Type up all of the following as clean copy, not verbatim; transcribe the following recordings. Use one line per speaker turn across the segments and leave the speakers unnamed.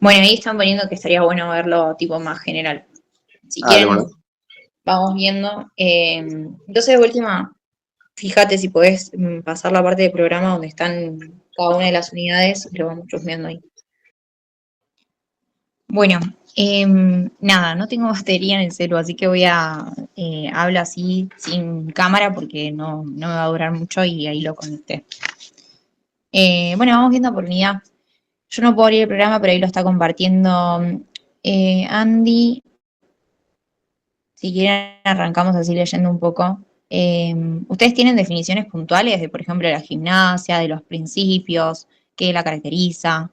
Bueno, ahí están poniendo que estaría bueno verlo tipo más general. Si
Dale,
quieren,
bueno.
vamos viendo. Entonces, de última, fíjate si podés pasar la parte del programa donde están cada una de las unidades y lo vamos chusmeando ahí. Bueno, nada, no tengo batería en el celu, así que voy a hablo así sin cámara porque no me va a durar mucho y ahí lo conecté. Bueno, vamos viendo por unidad. Yo no puedo abrir el programa, pero ahí lo está compartiendo Andy. Si quieren, arrancamos así leyendo un poco. ¿Ustedes tienen definiciones puntuales de, por ejemplo, la gimnasia, de los principios, qué la caracteriza?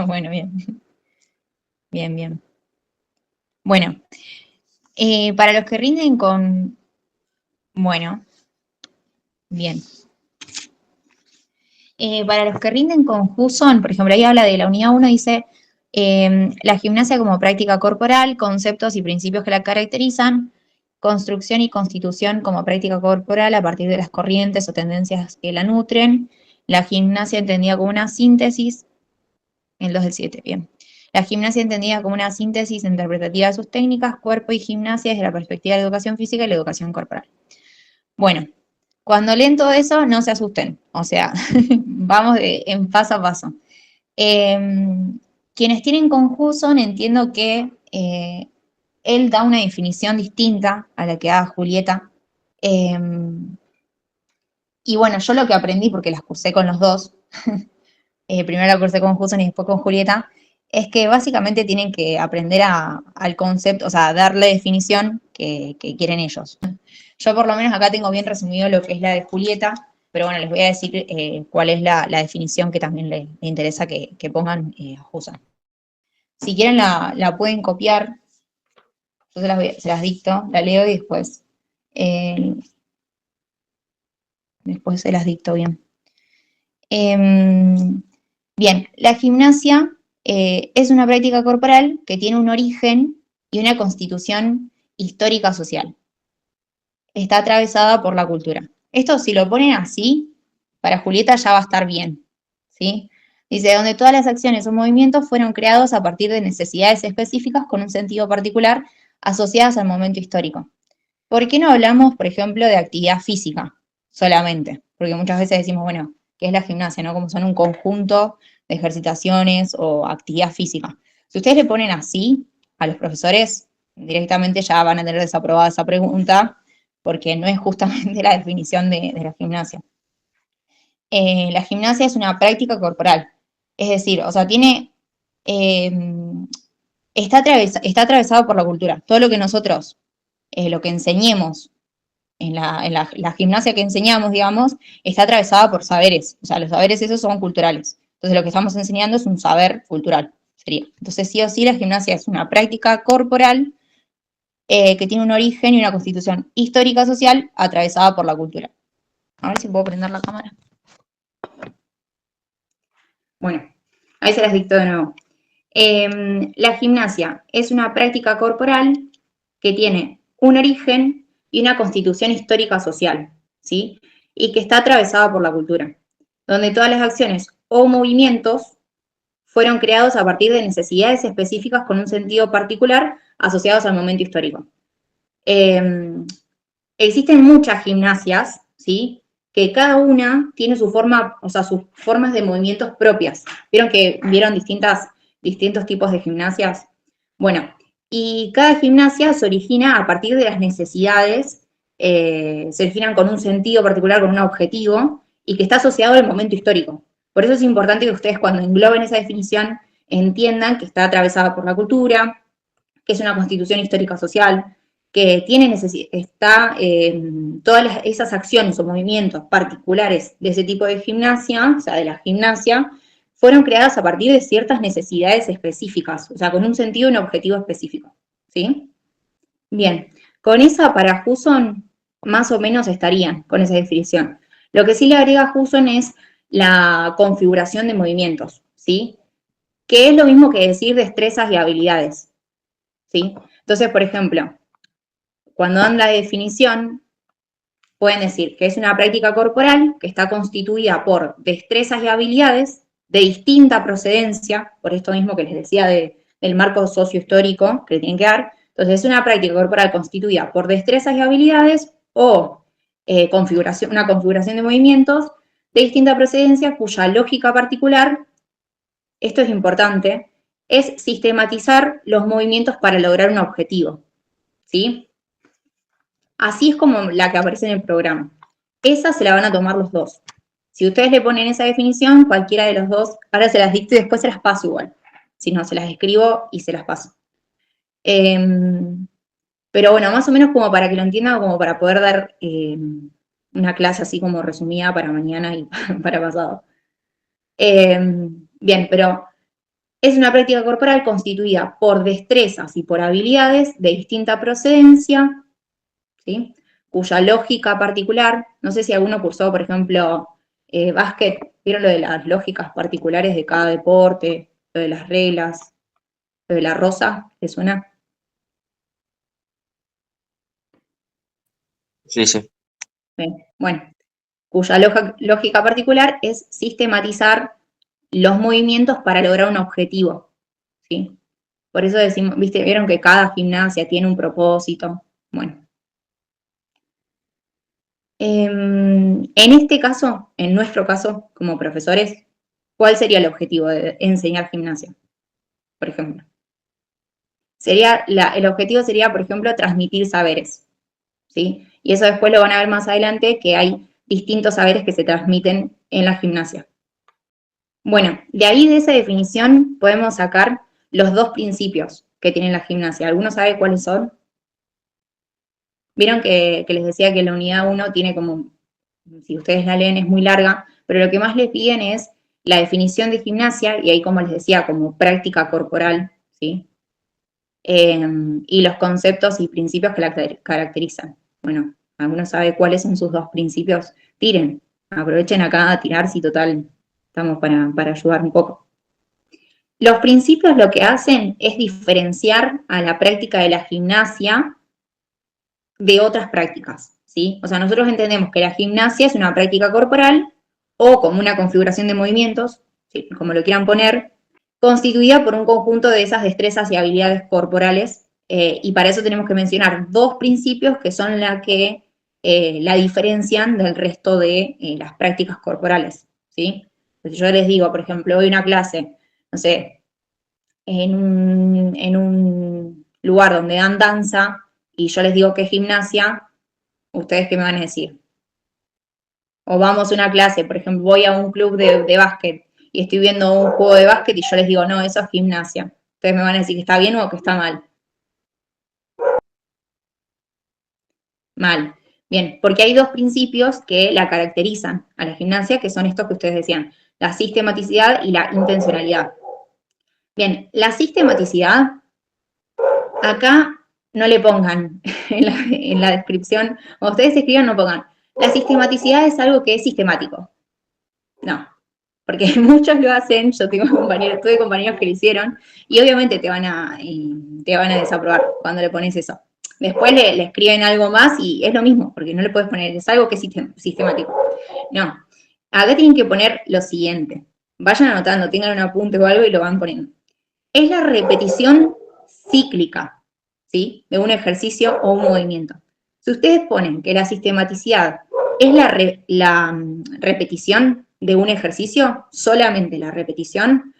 Bueno, bien, bien, bien. Bueno, para los que rinden con... Bueno, bien. Para los que rinden con Husson, por ejemplo, ahí habla de la unidad 1, dice la gimnasia como práctica corporal, conceptos y principios que la caracterizan, construcción y constitución como práctica corporal a partir de las corrientes o tendencias que la nutren, la gimnasia entendida como una síntesis, el 2 del 7, bien. La gimnasia entendida como una síntesis interpretativa de sus técnicas, cuerpo y gimnasia desde la perspectiva de la educación física y la educación corporal. Bueno, cuando leen todo eso, no se asusten, o sea, vamos en paso a paso. Eh, Quienes tienen con Husson, entiendo que él da una definición distinta a la que da Julieta. Eh, y bueno, yo lo que aprendí, porque las cursé con los dos, primero la cursé con Husson y después con Julieta, es que básicamente tienen que aprender al concepto, o sea, darle definición que quieren ellos. Yo por lo menos acá tengo bien resumido lo que es la de Julieta, pero bueno, les voy a decir cuál es la definición que también le interesa que pongan a Husson. Si quieren la pueden copiar, yo se las dicto, la leo y eh, después se las dicto bien. Bien, la gimnasia es una práctica corporal que tiene un origen y una constitución histórica social. Está atravesada por la cultura. Esto, si lo ponen así, para Julieta ya va a estar bien, ¿sí? Dice, donde todas las acciones o movimientos fueron creados a partir de necesidades específicas con un sentido particular asociadas al momento histórico. ¿Por qué no hablamos, por ejemplo, de actividad física solamente? Porque muchas veces decimos, bueno, ¿qué es la gimnasia? ¿No? Como son un conjunto de ejercitaciones o actividad física. Si ustedes le ponen así a los profesores, directamente ya van a tener desaprobada esa pregunta, porque no es justamente la definición de la gimnasia. La gimnasia es una práctica corporal, es decir, o sea, eh, está atravesado por la cultura. Todo lo que nosotros, lo que enseñemos la gimnasia que enseñamos, digamos, está atravesada por saberes. O sea, los saberes esos son culturales. Entonces, lo que estamos enseñando es un saber cultural, sería. Entonces, sí o sí, la gimnasia es una práctica corporal que tiene un origen y una constitución histórica social atravesada por la cultura. A ver si puedo prender la cámara. Bueno, ahí se las dicto de nuevo. La gimnasia es una práctica corporal que tiene un origen y una constitución histórica social, ¿sí? Y que está atravesada por la cultura, donde todas las acciones o movimientos fueron creados a partir de necesidades específicas con un sentido particular asociados al momento histórico. Existen muchas gimnasias, ¿sí? Que cada una tiene su forma, o sea, sus formas de movimientos propias. ¿Vieron distintos tipos de gimnasias? Bueno, y cada gimnasia se origina a partir de las necesidades, se originan con un sentido particular, con un objetivo, y que está asociado al momento histórico. Por eso es importante que ustedes cuando engloben esa definición entiendan que está atravesada por la cultura, que es una constitución histórica social, que todas esas acciones o movimientos particulares de ese tipo de gimnasia, o sea, de la gimnasia, fueron creadas a partir de ciertas necesidades específicas, o sea, con un sentido y un objetivo específico, ¿sí? Bien, con esa para Husson más o menos estarían con esa definición. Lo que sí le agrega Husson es la configuración de movimientos, ¿sí? Que es lo mismo que decir destrezas y habilidades, ¿sí? Entonces, por ejemplo, cuando dan la definición, pueden decir que es una práctica corporal que está constituida por destrezas y habilidades de distinta procedencia, por esto mismo que les decía del marco sociohistórico que le tienen que dar. Entonces, es una práctica corporal constituida por destrezas y habilidades o una configuración de movimientos de distinta procedencia cuya lógica particular, esto es importante, es sistematizar los movimientos para lograr un objetivo, ¿sí? Así es como la que aparece en el programa. Esa se la van a tomar los dos. Si ustedes le ponen esa definición, cualquiera de los dos, ahora se las dicto y después se las paso igual. Si no, se las escribo y se las paso. Pero bueno, más o menos como para que lo entiendan, como para poder dar una clase así como resumida para mañana y para pasado. Bien, pero es una práctica corporal constituida por destrezas y por habilidades de distinta procedencia, ¿sí? Cuya lógica particular, no sé si alguno cursó, por ejemplo, básquet, ¿vieron lo de las lógicas particulares de cada deporte, lo de las reglas, lo de la rosa? ¿Les suena?
Sí, sí.
Bien, bueno, cuya lógica particular es sistematizar los movimientos para lograr un objetivo, ¿sí? Por eso decimos, viste, vieron que cada gimnasia tiene un propósito. Bueno. En este caso, en nuestro caso, como profesores, ¿cuál sería el objetivo de enseñar gimnasia? Por ejemplo. El objetivo sería, por ejemplo, transmitir saberes, ¿sí? Y eso después lo van a ver más adelante, que hay distintos saberes que se transmiten en la gimnasia. Bueno, de ahí de esa definición podemos sacar los dos principios que tiene la gimnasia. ¿Alguno sabe cuáles son? Vieron que les decía que la unidad 1 tiene como, si ustedes la leen es muy larga, pero lo que más les piden es la definición de gimnasia, y ahí como les decía, como práctica corporal, ¿sí? Y los conceptos y principios que la caracterizan. Bueno, ¿alguno sabe cuáles son sus dos principios? Tiren, aprovechen acá a tirar si total estamos para ayudar un poco. Los principios lo que hacen es diferenciar a la práctica de la gimnasia de otras prácticas, ¿sí? O sea, nosotros entendemos que la gimnasia es una práctica corporal o como una configuración de movimientos, ¿sí? Como lo quieran poner, constituida por un conjunto de esas destrezas y habilidades corporales, y para eso tenemos que mencionar dos principios que son la que la diferencian del resto de las prácticas corporales, ¿sí? Entonces yo les digo, por ejemplo, hoy una clase, no sé, en un lugar donde dan danza, y yo les digo que es gimnasia, ¿ustedes qué me van a decir? O vamos a una clase, por ejemplo, voy a un club de básquet y estoy viendo un juego de básquet y yo les digo, no, eso es gimnasia. Ustedes me van a decir que está bien o que está mal. Mal. Bien, porque hay dos principios que la caracterizan a la gimnasia, que son estos que ustedes decían, la sistematicidad y la intencionalidad. Bien, la sistematicidad, acá no le pongan en la descripción, cuando ustedes escriban no pongan, la sistematicidad es algo que es sistemático. No, porque muchos lo hacen, yo tuve compañeros que lo hicieron, y obviamente te van a desaprobar cuando le pones eso. Después le escriben algo más y es lo mismo, porque no le puedes poner, es algo que es sistemático. No, acá tienen que poner lo siguiente. Vayan anotando, tengan un apunte o algo y lo van poniendo. Es la repetición cíclica, ¿sí? De un ejercicio o un movimiento. Si ustedes ponen que la sistematicidad es la repetición de un ejercicio, solamente la repetición,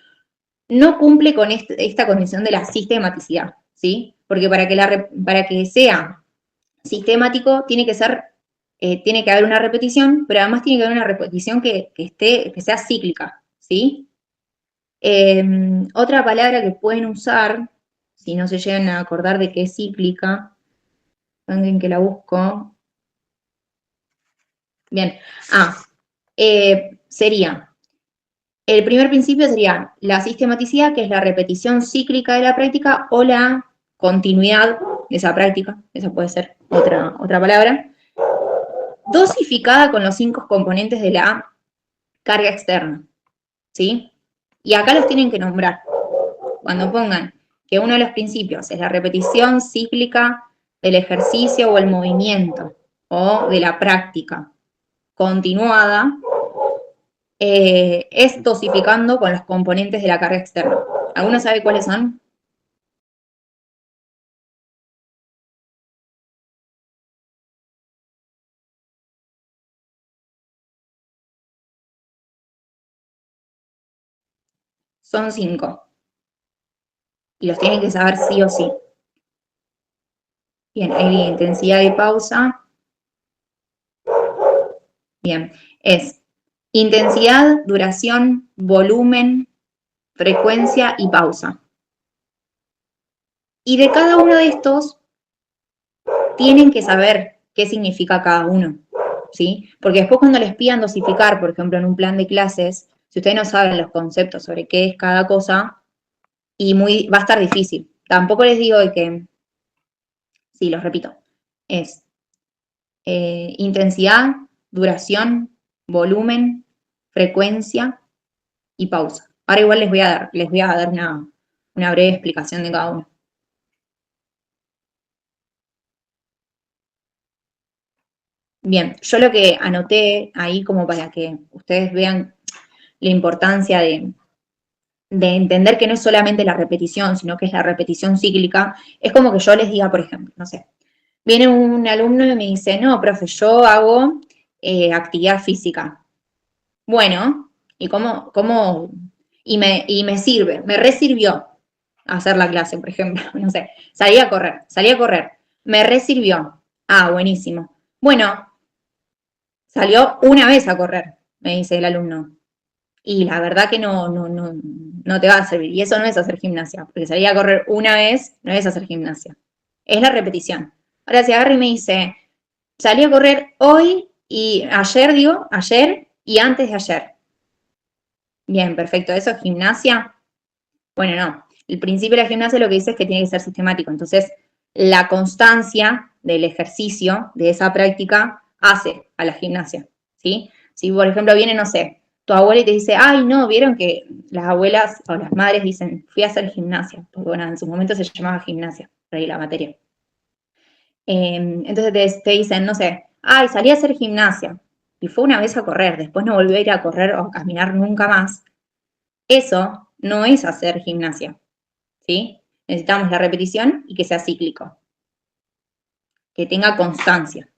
no cumple con esta condición de la sistematicidad, ¿sí? Porque para que sea sistemático tiene que haber una repetición, pero además tiene que haber una repetición que sea cíclica, ¿sí? Otra palabra que pueden usar, si no se llegan a acordar de qué es cíclica, alguien que la busco. Bien, sería, el primer principio sería la sistematicidad, que es la repetición cíclica de la práctica, o la continuidad de esa práctica, esa puede ser otra palabra, dosificada con los 5 componentes de la carga externa, ¿sí? Y acá los tienen que nombrar. Cuando pongan que uno de los principios es la repetición cíclica del ejercicio o el movimiento, o de la práctica continuada, es dosificando con los componentes de la carga externa. ¿Alguno sabe cuáles son? Son 5. Y los tienen que saber sí o sí. Bien, hay intensidad y pausa. Bien, es intensidad, duración, volumen, frecuencia y pausa. Y de cada uno de estos tienen que saber qué significa cada uno, ¿sí? Porque después cuando les pidan dosificar, por ejemplo, en un plan de clases, si ustedes no saben los conceptos sobre qué es cada cosa, va a estar difícil. Tampoco les digo que, sí, los repito, es intensidad, duración, volumen, frecuencia y pausa. Ahora igual les voy a dar una breve explicación de cada uno. Bien, yo lo que anoté ahí como para que ustedes vean la importancia de entender que no es solamente la repetición, sino que es la repetición cíclica, es como que yo les diga, por ejemplo, no sé, viene un alumno y me dice, no, profe, yo hago actividad física. Bueno, ¿y cómo? Y me sirve, me resirvió hacer la clase, por ejemplo, no sé, salí a correr, me resirvió. Ah, buenísimo. Bueno, salió una vez a correr, me dice el alumno. Y la verdad que no te va a servir. Y eso no es hacer gimnasia, porque salir a correr una vez no es hacer gimnasia. Es la repetición. Ahora si agarra y me dice, salí a correr hoy y ayer y antes de ayer. Bien, perfecto. ¿Eso es gimnasia? Bueno, no. El principio de la gimnasia lo que dice es que tiene que ser sistemático. Entonces, la constancia del ejercicio, de esa práctica, hace a la gimnasia, ¿sí? Si, por ejemplo, viene, no sé, tu abuela y te dice, ay, no, vieron que las abuelas o las madres dicen, fui a hacer gimnasia, porque bueno, en su momento se llamaba gimnasia, por ahí la materia. Entonces te dicen, no sé, ay, salí a hacer gimnasia, y fue una vez a correr, después no volvió a ir a correr o a caminar nunca más. Eso no es hacer gimnasia, ¿sí? Necesitamos la repetición y que sea cíclico, que tenga constancia.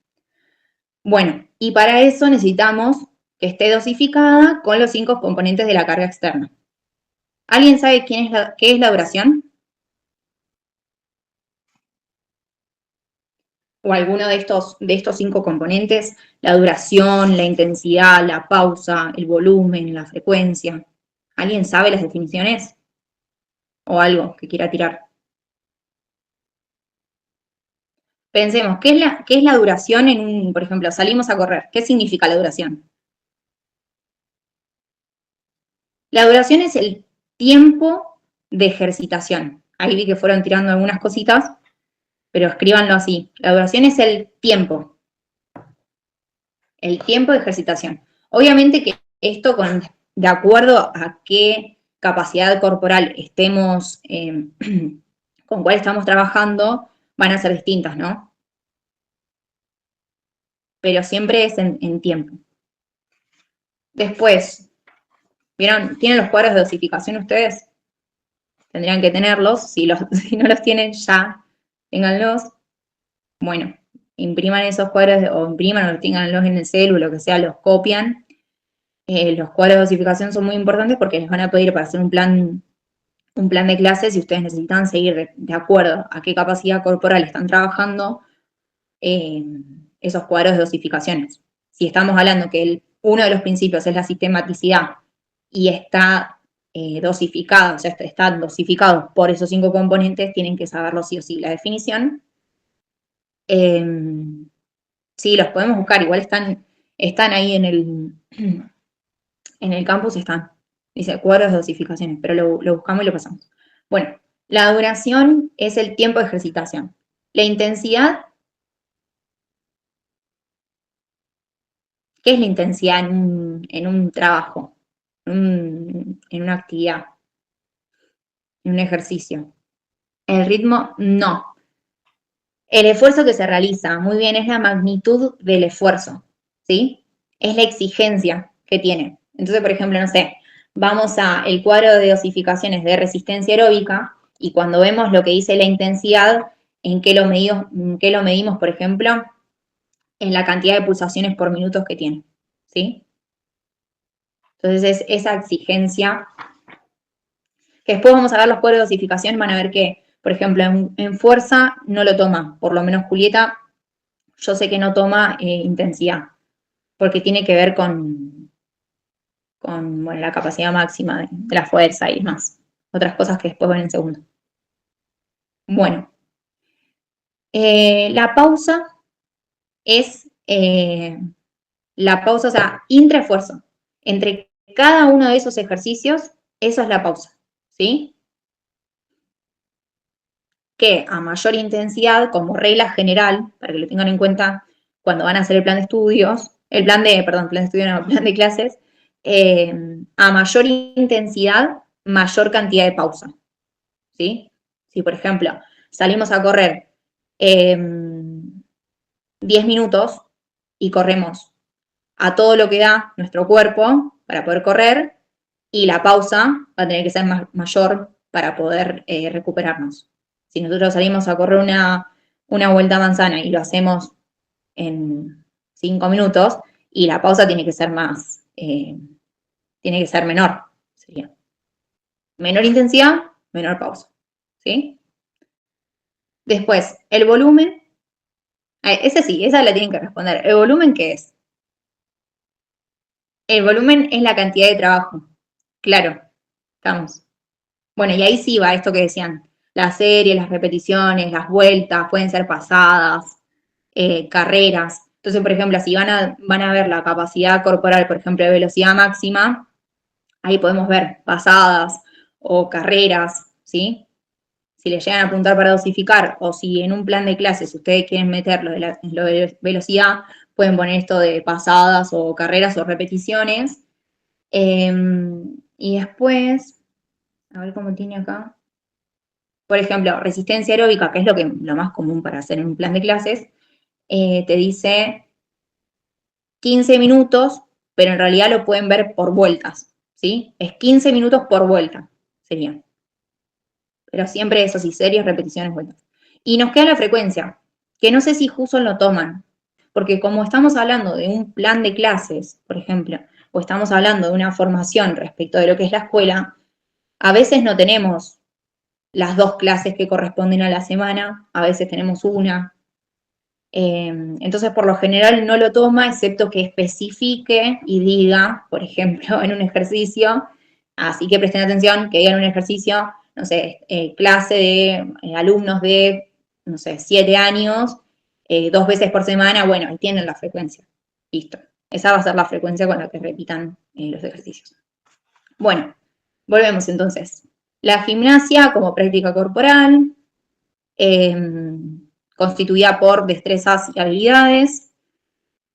Bueno, y para eso necesitamos que esté dosificada con los 5 componentes de la carga externa. ¿Alguien sabe qué es la duración? ¿O alguno de estos 5 componentes? La duración, la intensidad, la pausa, el volumen, la frecuencia. ¿Alguien sabe las definiciones? ¿O algo que quiera tirar? Pensemos, qué es la duración por ejemplo, salimos a correr? ¿Qué significa la duración? La duración es el tiempo de ejercitación. Ahí vi que fueron tirando algunas cositas, pero escríbanlo así. La duración es el tiempo de ejercitación. Obviamente que esto de acuerdo a qué capacidad corporal estemos, con cuál estamos trabajando, van a ser distintas, ¿no? Pero siempre es en tiempo. Después, ¿vieron? ¿Tienen los cuadros de dosificación ustedes? Tendrían que tenerlos. Si no los tienen, ya ténganlos. Bueno, impriman esos cuadros o impriman o ténganlos en el celu, lo que sea, los copian. Los cuadros de dosificación son muy importantes porque les van a pedir para hacer un plan de clases y ustedes necesitan seguir de acuerdo a qué capacidad corporal están trabajando esos cuadros de dosificaciones. Si estamos hablando que uno de los principios es la sistematicidad y está dosificado, o sea, están dosificados por esos 5 componentes, tienen que saberlo sí o sí. La definición, sí, los podemos buscar, igual están ahí en el campus, están. Dice cuadros de dosificaciones, pero lo buscamos y lo pasamos. Bueno, la duración es el tiempo de ejercitación. La intensidad, ¿qué es la intensidad en un trabajo, en una actividad, en un ejercicio? El ritmo, no. El esfuerzo que se realiza, muy bien, es la magnitud del esfuerzo, ¿sí? Es la exigencia que tiene. Entonces, por ejemplo, no sé, vamos a el cuadro de dosificaciones de resistencia aeróbica y cuando vemos lo que dice la intensidad, en qué lo medimos, por ejemplo, en la cantidad de pulsaciones por minutos que tiene, ¿sí? Entonces, es esa exigencia, que después vamos a ver los cuadros de dosificación, van a ver que, por ejemplo, en fuerza no lo toma, por lo menos Julieta, yo sé que no toma intensidad, porque tiene que ver con bueno, la capacidad máxima de la fuerza y demás. Otras cosas que después ven en segundo. Bueno, la pausa es la pausa, o sea, intraesfuerzo. Entre cada uno de esos ejercicios, eso es la pausa, ¿sí? Que a mayor intensidad, como regla general, para que lo tengan en cuenta cuando van a hacer el plan de estudios, plan de estudio no, plan de clases, a mayor intensidad, mayor cantidad de pausa, ¿sí? Si, por ejemplo, salimos a correr 10 minutos y corremos a todo lo que da nuestro cuerpo para poder correr, y la pausa va a tener que ser mayor para poder recuperarnos. Si nosotros salimos a correr una vuelta a manzana y lo hacemos en 5 minutos, y la pausa tiene que ser tiene que ser menor. Sería menor intensidad, menor pausa. ¿Sí? Después, el volumen. Ese sí, esa la tienen que responder. ¿El volumen qué es? El volumen es la cantidad de trabajo. Claro, estamos. Bueno, y ahí sí va esto que decían. Las series, las repeticiones, las vueltas, pueden ser pasadas, carreras. Entonces, por ejemplo, si van a ver la capacidad corporal, por ejemplo, de velocidad máxima, ahí podemos ver pasadas o carreras, ¿sí? Si les llegan a apuntar para dosificar, o si en un plan de clases ustedes quieren meter lo de velocidad, pueden poner esto de pasadas o carreras o repeticiones. Y después, a ver cómo tiene acá. Por ejemplo, resistencia aeróbica, que es lo más común para hacer en un plan de clases, te dice 15 minutos, pero en realidad lo pueden ver por vueltas, ¿sí? Es 15 minutos por vuelta, sería. Pero siempre eso sí, series, repeticiones, vueltas. Y nos queda la frecuencia, que no sé si justo lo toman, porque como estamos hablando de un plan de clases, por ejemplo, o estamos hablando de una formación respecto de lo que es la escuela, a veces no tenemos las 2 clases que corresponden a la semana, a veces tenemos una. Entonces, por lo general no lo toma, excepto que especifique y diga, por ejemplo, en un ejercicio, así que presten atención, que digan un ejercicio, no sé, clase de alumnos de, no sé, 7 años, 2 veces por semana, bueno, ahí tienen la frecuencia. Listo. Esa va a ser la frecuencia con la que repitan los ejercicios. Bueno, volvemos entonces. La gimnasia como práctica corporal, constituida por destrezas y habilidades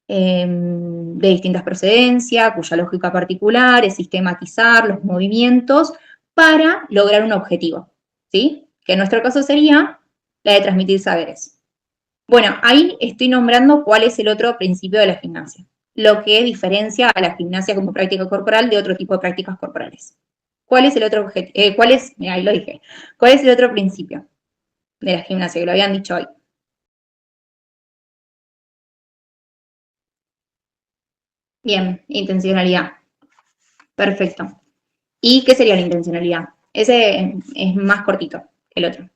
de distintas procedencias, cuya lógica particular es sistematizar los movimientos para lograr un objetivo, ¿sí? Que en nuestro caso sería la de transmitir saberes. Bueno, ahí estoy nombrando cuál es el otro principio de la gimnasia, lo que diferencia a la gimnasia como práctica corporal de otro tipo de prácticas corporales. ¿Cuál es el otro objetivo? Mira, ahí lo dije. ¿Cuál es el otro principio de la gimnasia que lo habían dicho hoy? Bien, intencionalidad. Perfecto. ¿Y qué sería la intencionalidad? Ese es más cortito que el otro.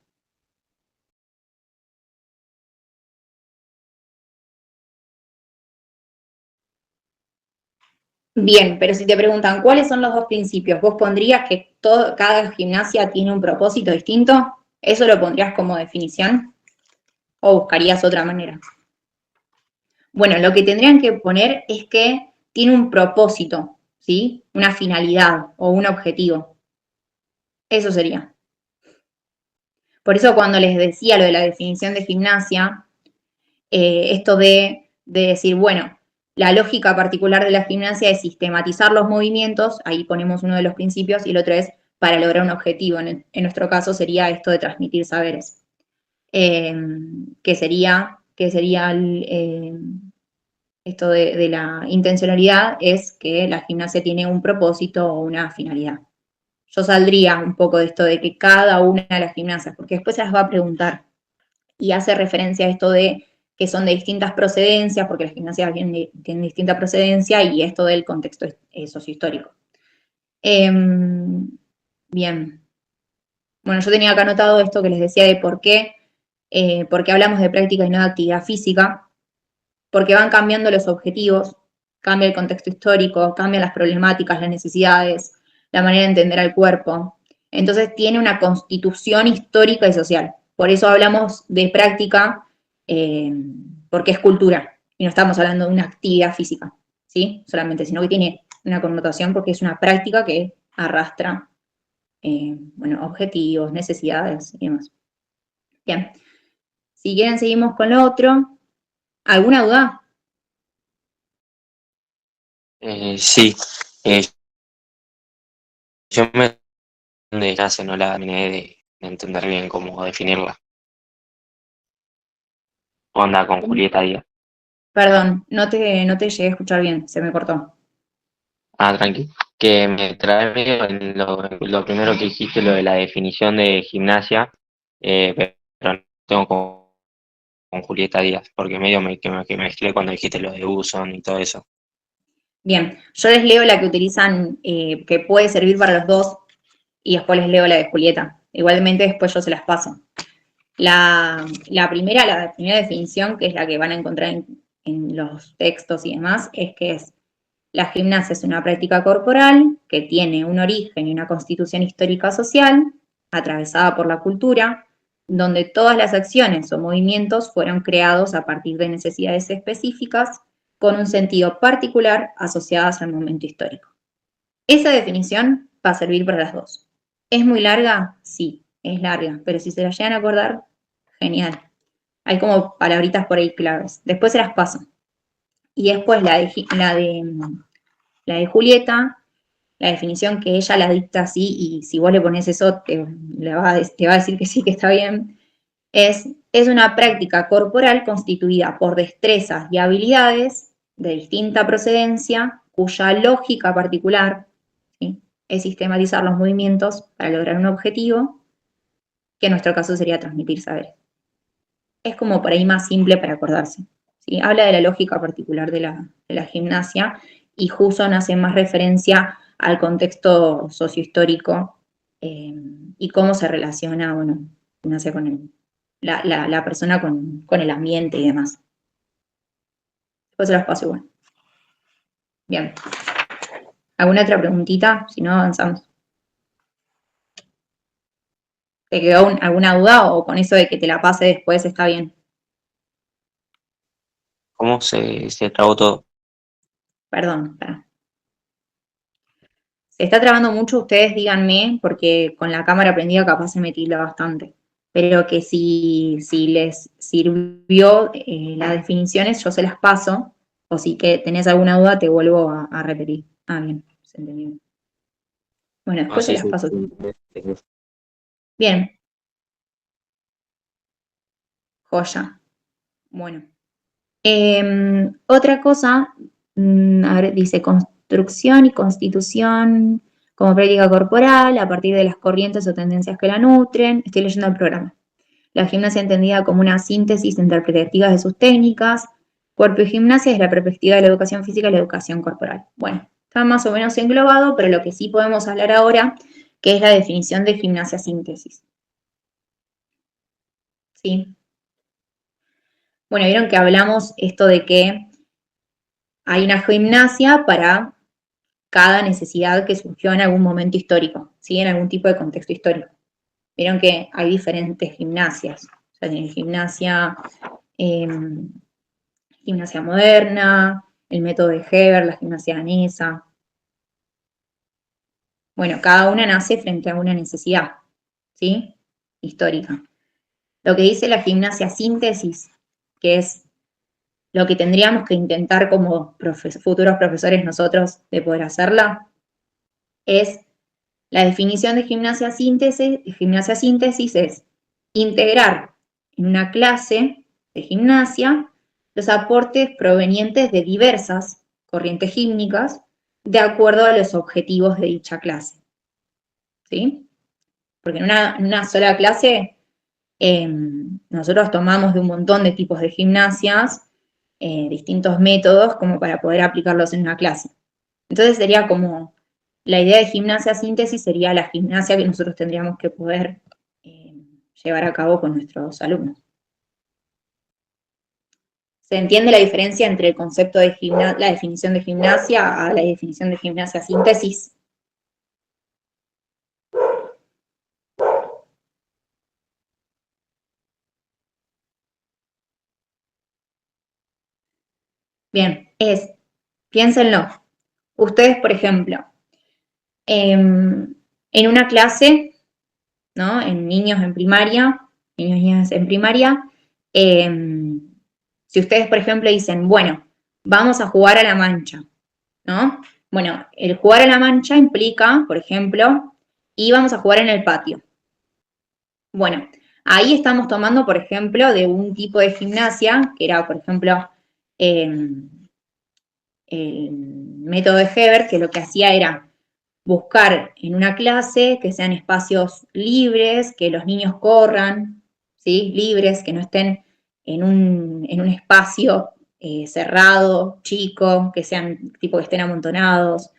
Bien, pero si te preguntan cuáles son los 2 principios, ¿vos pondrías que cada gimnasia tiene un propósito distinto? ¿Eso lo pondrías como definición? ¿O buscarías otra manera? Bueno, lo que tendrían que poner es que tiene un propósito, ¿sí? Una finalidad o un objetivo. Eso sería. Por eso cuando les decía lo de la definición de gimnasia, esto de decir, bueno, la lógica particular de la gimnasia es sistematizar los movimientos, ahí ponemos uno de los principios, y el otro es para lograr un objetivo. En nuestro caso sería esto de transmitir saberes, que sería esto de la intencionalidad es que la gimnasia tiene un propósito o una finalidad. Yo saldría un poco de esto de que cada una de las gimnasias, porque después se las va a preguntar, y hace referencia a esto de que son de distintas procedencias, porque las gimnasias tienen distinta procedencia, y esto del contexto sociohistórico. Bien. Bueno, yo tenía acá anotado esto que les decía de por qué hablamos de práctica y no de actividad física, porque van cambiando los objetivos, cambia el contexto histórico, cambian las problemáticas, las necesidades, la manera de entender al cuerpo. Entonces tiene una constitución histórica y social. Por eso hablamos de práctica, porque es cultura, y no estamos hablando de una actividad física, ¿sí? Solamente, sino que tiene una connotación porque es una práctica que arrastra, bueno, objetivos, necesidades y demás. Bien. Si quieren, seguimos con lo otro. ¿Alguna duda?
Sí, eh, yo me de clase no la terminé de entender bien cómo definirla. Onda con Julieta Díaz.
Perdón, no te llegué a escuchar bien, se me cortó.
Ah, tranqui. Que me trae medio en lo primero que dijiste, lo de la definición de gimnasia, pero no tengo con Julieta Díaz, porque medio que me mezclé cuando dijiste lo de Uson y todo eso.
Bien, yo les leo la que utilizan, que puede servir para los dos, y después les leo la de Julieta. Igualmente después yo se las paso. La primera definición, que es la que van a encontrar en los textos y demás, es que la gimnasia es una práctica corporal que tiene un origen y una constitución histórica social, atravesada por la cultura, donde todas las acciones o movimientos fueron creados a partir de necesidades específicas con un sentido particular asociadas al momento histórico. Esa definición va a servir para las dos. ¿Es muy larga? Sí, es larga, pero si se la llegan a acordar, genial. Hay como palabritas por ahí claves. Después se las paso. Y después la de Julieta, la definición que ella la dicta así, y si vos le pones eso, te va a decir que sí, que está bien, es una práctica corporal constituida por destrezas y habilidades de distinta procedencia, cuya lógica particular, ¿sí?, es sistematizar los movimientos para lograr un objetivo, que en nuestro caso sería transmitir saberes. Es como por ahí más simple para acordarse, ¿sí? Habla de la lógica particular de la gimnasia, y Husson hace más referencia al contexto sociohistórico, y cómo se relaciona, bueno, gimnasia con la persona con el ambiente y demás. Después se los paso igual. Bien. ¿Alguna otra preguntita? Si no, avanzamos. ¿Te quedó alguna duda, o con eso de que te la pase después está bien?
¿Cómo se trabó todo?
Perdón, espera. Se está trabando mucho, ustedes díganme, porque con la cámara prendida capaz se me tilda bastante. Pero que si les sirvió, las definiciones, yo se las paso, o si que tenés alguna duda, te vuelvo a repetir. Ah, bien, se entendió. Bueno,
Ah,
después se
sí,
las
sí.
paso. Bien, joya. Bueno. Otra cosa, a ver, dice construcción y constitución como práctica corporal a partir de las corrientes o tendencias que la nutren. Estoy leyendo el programa. La gimnasia entendida como una síntesis interpretativa de sus técnicas. Cuerpo y gimnasia es la perspectiva de la educación física y la educación corporal. Bueno, está más o menos englobado, pero lo que sí podemos hablar ahora, que es la definición de gimnasia síntesis. ¿Sí? Bueno, vieron que hablamos esto de que hay una gimnasia para cada necesidad que surgió en algún momento histórico, ¿sí?, en algún tipo de contexto histórico. Vieron que hay diferentes gimnasias. O sea, tienen eh, gimnasia moderna, el método de Heber, la gimnasia danesa. Bueno, cada una nace frente a una necesidad, ¿sí?, histórica. Lo que dice la gimnasia síntesis, que es lo que tendríamos que intentar como futuros profesores nosotros de poder hacerla, es la definición de gimnasia síntesis es integrar en una clase de gimnasia los aportes provenientes de diversas corrientes gímnicas de acuerdo a los objetivos de dicha clase. ¿Sí? Porque en una sola clase nosotros tomamos de un montón de tipos de gimnasias, distintos métodos como para poder aplicarlos en una clase. Entonces sería como, la idea de gimnasia síntesis sería la gimnasia que nosotros tendríamos que poder llevar a cabo con nuestros alumnos. ¿Se entiende la diferencia entre el concepto de la definición de gimnasia a la definición de gimnasia síntesis? Bien, piénsenlo. Ustedes, por ejemplo, en una clase, ¿no? En niños en primaria, niños y niñas en primaria, si ustedes, por ejemplo, dicen, bueno, vamos a jugar a la mancha, ¿no? Bueno, el jugar a la mancha implica, por ejemplo, y vamos a jugar en el patio. Bueno, ahí estamos tomando, por ejemplo, de un tipo de gimnasia, que era, por ejemplo, el método de Hebert, que lo que hacía era buscar en una clase que sean espacios libres, que los niños corran, ¿sí? Libres, que no estén en un espacio cerrado, chico, que sean tipo que estén amontonados,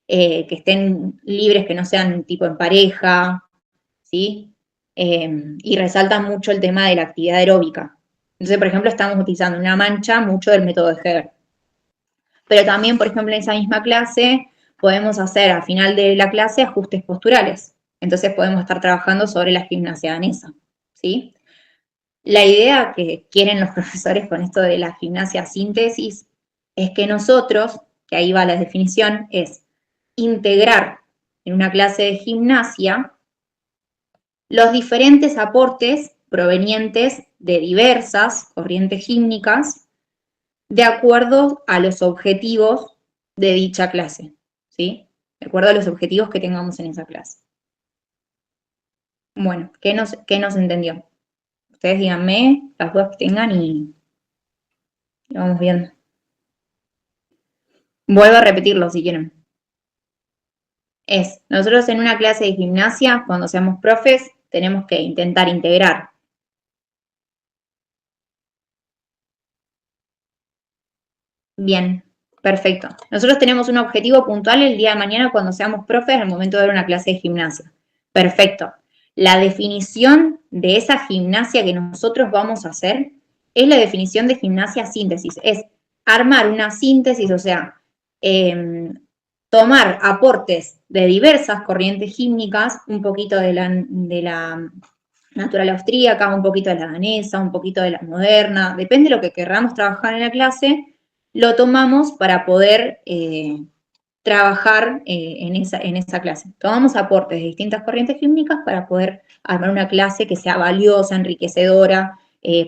que estén libres, que no sean tipo en pareja, ¿sí? Y resaltan mucho el tema de la actividad aeróbica. Entonces, por ejemplo, estamos utilizando una mancha mucho del método de Hebert. Pero también, por ejemplo, en esa misma clase podemos hacer al final de la clase ajustes posturales. Entonces podemos estar trabajando sobre la gimnasia danesa, ¿sí? La idea que quieren los profesores con esto de la gimnasia síntesis es que nosotros, que ahí va la definición, es integrar en una clase de gimnasia los diferentes aportes provenientes de diversas corrientes gímnicas de acuerdo a los objetivos de dicha clase, ¿sí? De acuerdo a los objetivos que tengamos en esa clase. Bueno, ¿qué nos entendió? Ustedes díganme las dudas que tengan y lo vamos viendo. Vuelvo a repetirlo si quieren. Nosotros en una clase de gimnasia, cuando seamos profes, tenemos que intentar integrar. Bien, perfecto. Nosotros tenemos un objetivo puntual el día de mañana cuando seamos profes al momento de dar una clase de gimnasia. Perfecto. La definición de esa gimnasia que nosotros vamos a hacer es la definición de gimnasia síntesis. Es armar una síntesis, o sea, tomar aportes de diversas corrientes gímnicas, un poquito de la natural austríaca, un poquito de la danesa, un poquito de la moderna, depende de lo que querramos trabajar en la clase, lo tomamos para poder trabajar en esa clase. Tomamos aportes de distintas corrientes gímnicas para poder armar una clase que sea valiosa, enriquecedora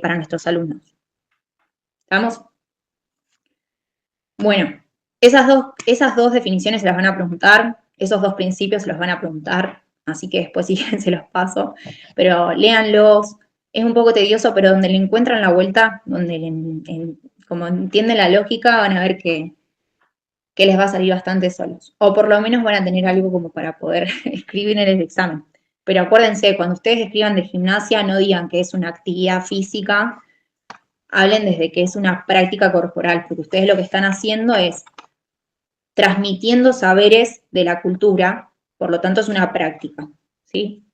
para nuestros alumnos. ¿Estamos? Bueno, esas dos definiciones se las van a preguntar, esos dos principios se los van a preguntar, así que después si se los paso, pero léanlos, es un poco tedioso, pero donde le encuentran la vuelta, donde como entienden la lógica, van a ver que les va a salir bastante solos. O por lo menos van a tener algo como para poder escribir en el examen. Pero acuérdense, cuando ustedes escriban de gimnasia, no digan que es una actividad física, hablen desde que es una práctica corporal, porque ustedes lo que están haciendo es transmitiendo saberes de la cultura, por lo tanto es una práctica, ¿sí?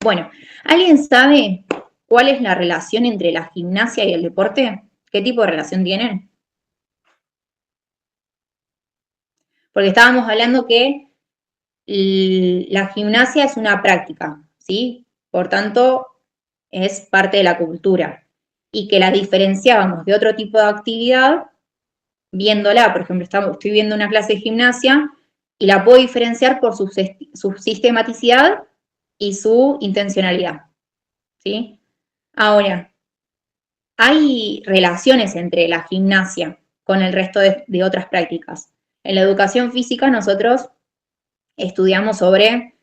Bueno, ¿alguien sabe cuál es la relación entre la gimnasia y el deporte? ¿Qué tipo de relación tienen? Porque estábamos hablando que la gimnasia es una práctica, ¿sí? Por tanto, es parte de la cultura. Y que la diferenciábamos de otro tipo de actividad, viéndola, por ejemplo, estoy viendo una clase de gimnasia y la puedo diferenciar por su sistematicidad y su intencionalidad, ¿sí? Ahora, hay relaciones entre la gimnasia con el resto de otras prácticas. En la educación física nosotros estudiamos sobre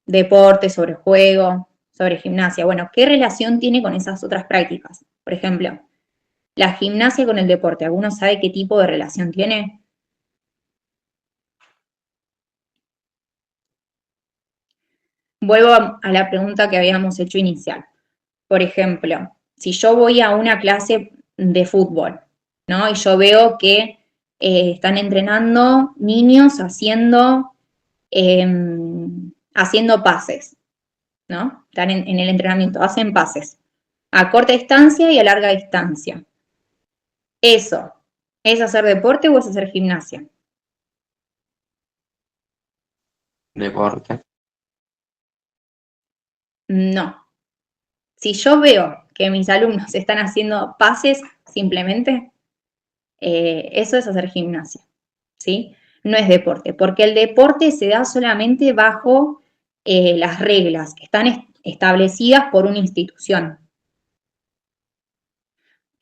deporte, sobre juego, sobre gimnasia. Bueno, ¿qué relación tiene con esas otras prácticas? Por ejemplo, La gimnasia con el deporte, ¿alguno sabe qué tipo de relación tiene? Vuelvo a la pregunta que habíamos hecho inicial. Por ejemplo, si yo voy a una clase de fútbol, ¿no? Y yo veo que están entrenando niños haciendo pases, ¿no? Están en el entrenamiento, hacen pases a corta distancia y a larga distancia. ¿Eso es hacer deporte o es hacer gimnasia?
Deporte.
No. Si yo veo que mis alumnos están haciendo pases simplemente, eso es hacer gimnasia, ¿sí? No es deporte, porque el deporte se da solamente bajo las reglas que están establecidas por una institución.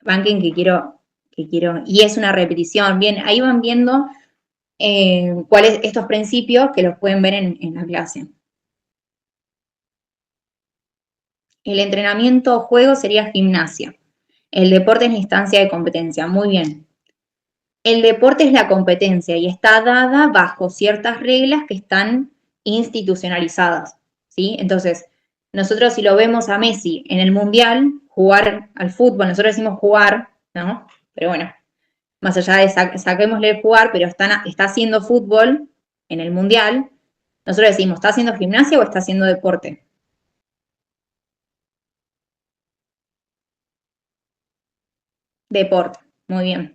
Banquen y es una repetición. Bien, ahí van viendo cuáles estos principios que los pueden ver en la clase. El entrenamiento o juego sería gimnasia. El deporte es la instancia de competencia. Muy bien. El deporte es la competencia y está dada bajo ciertas reglas que están institucionalizadas, ¿sí? Entonces, nosotros si lo vemos a Messi en el Mundial, jugar al fútbol, nosotros decimos jugar, ¿no? Pero bueno, más allá de saquémosle el jugar, pero está haciendo fútbol en el Mundial, nosotros decimos, ¿está haciendo gimnasia o está haciendo deporte? Deporte, muy bien.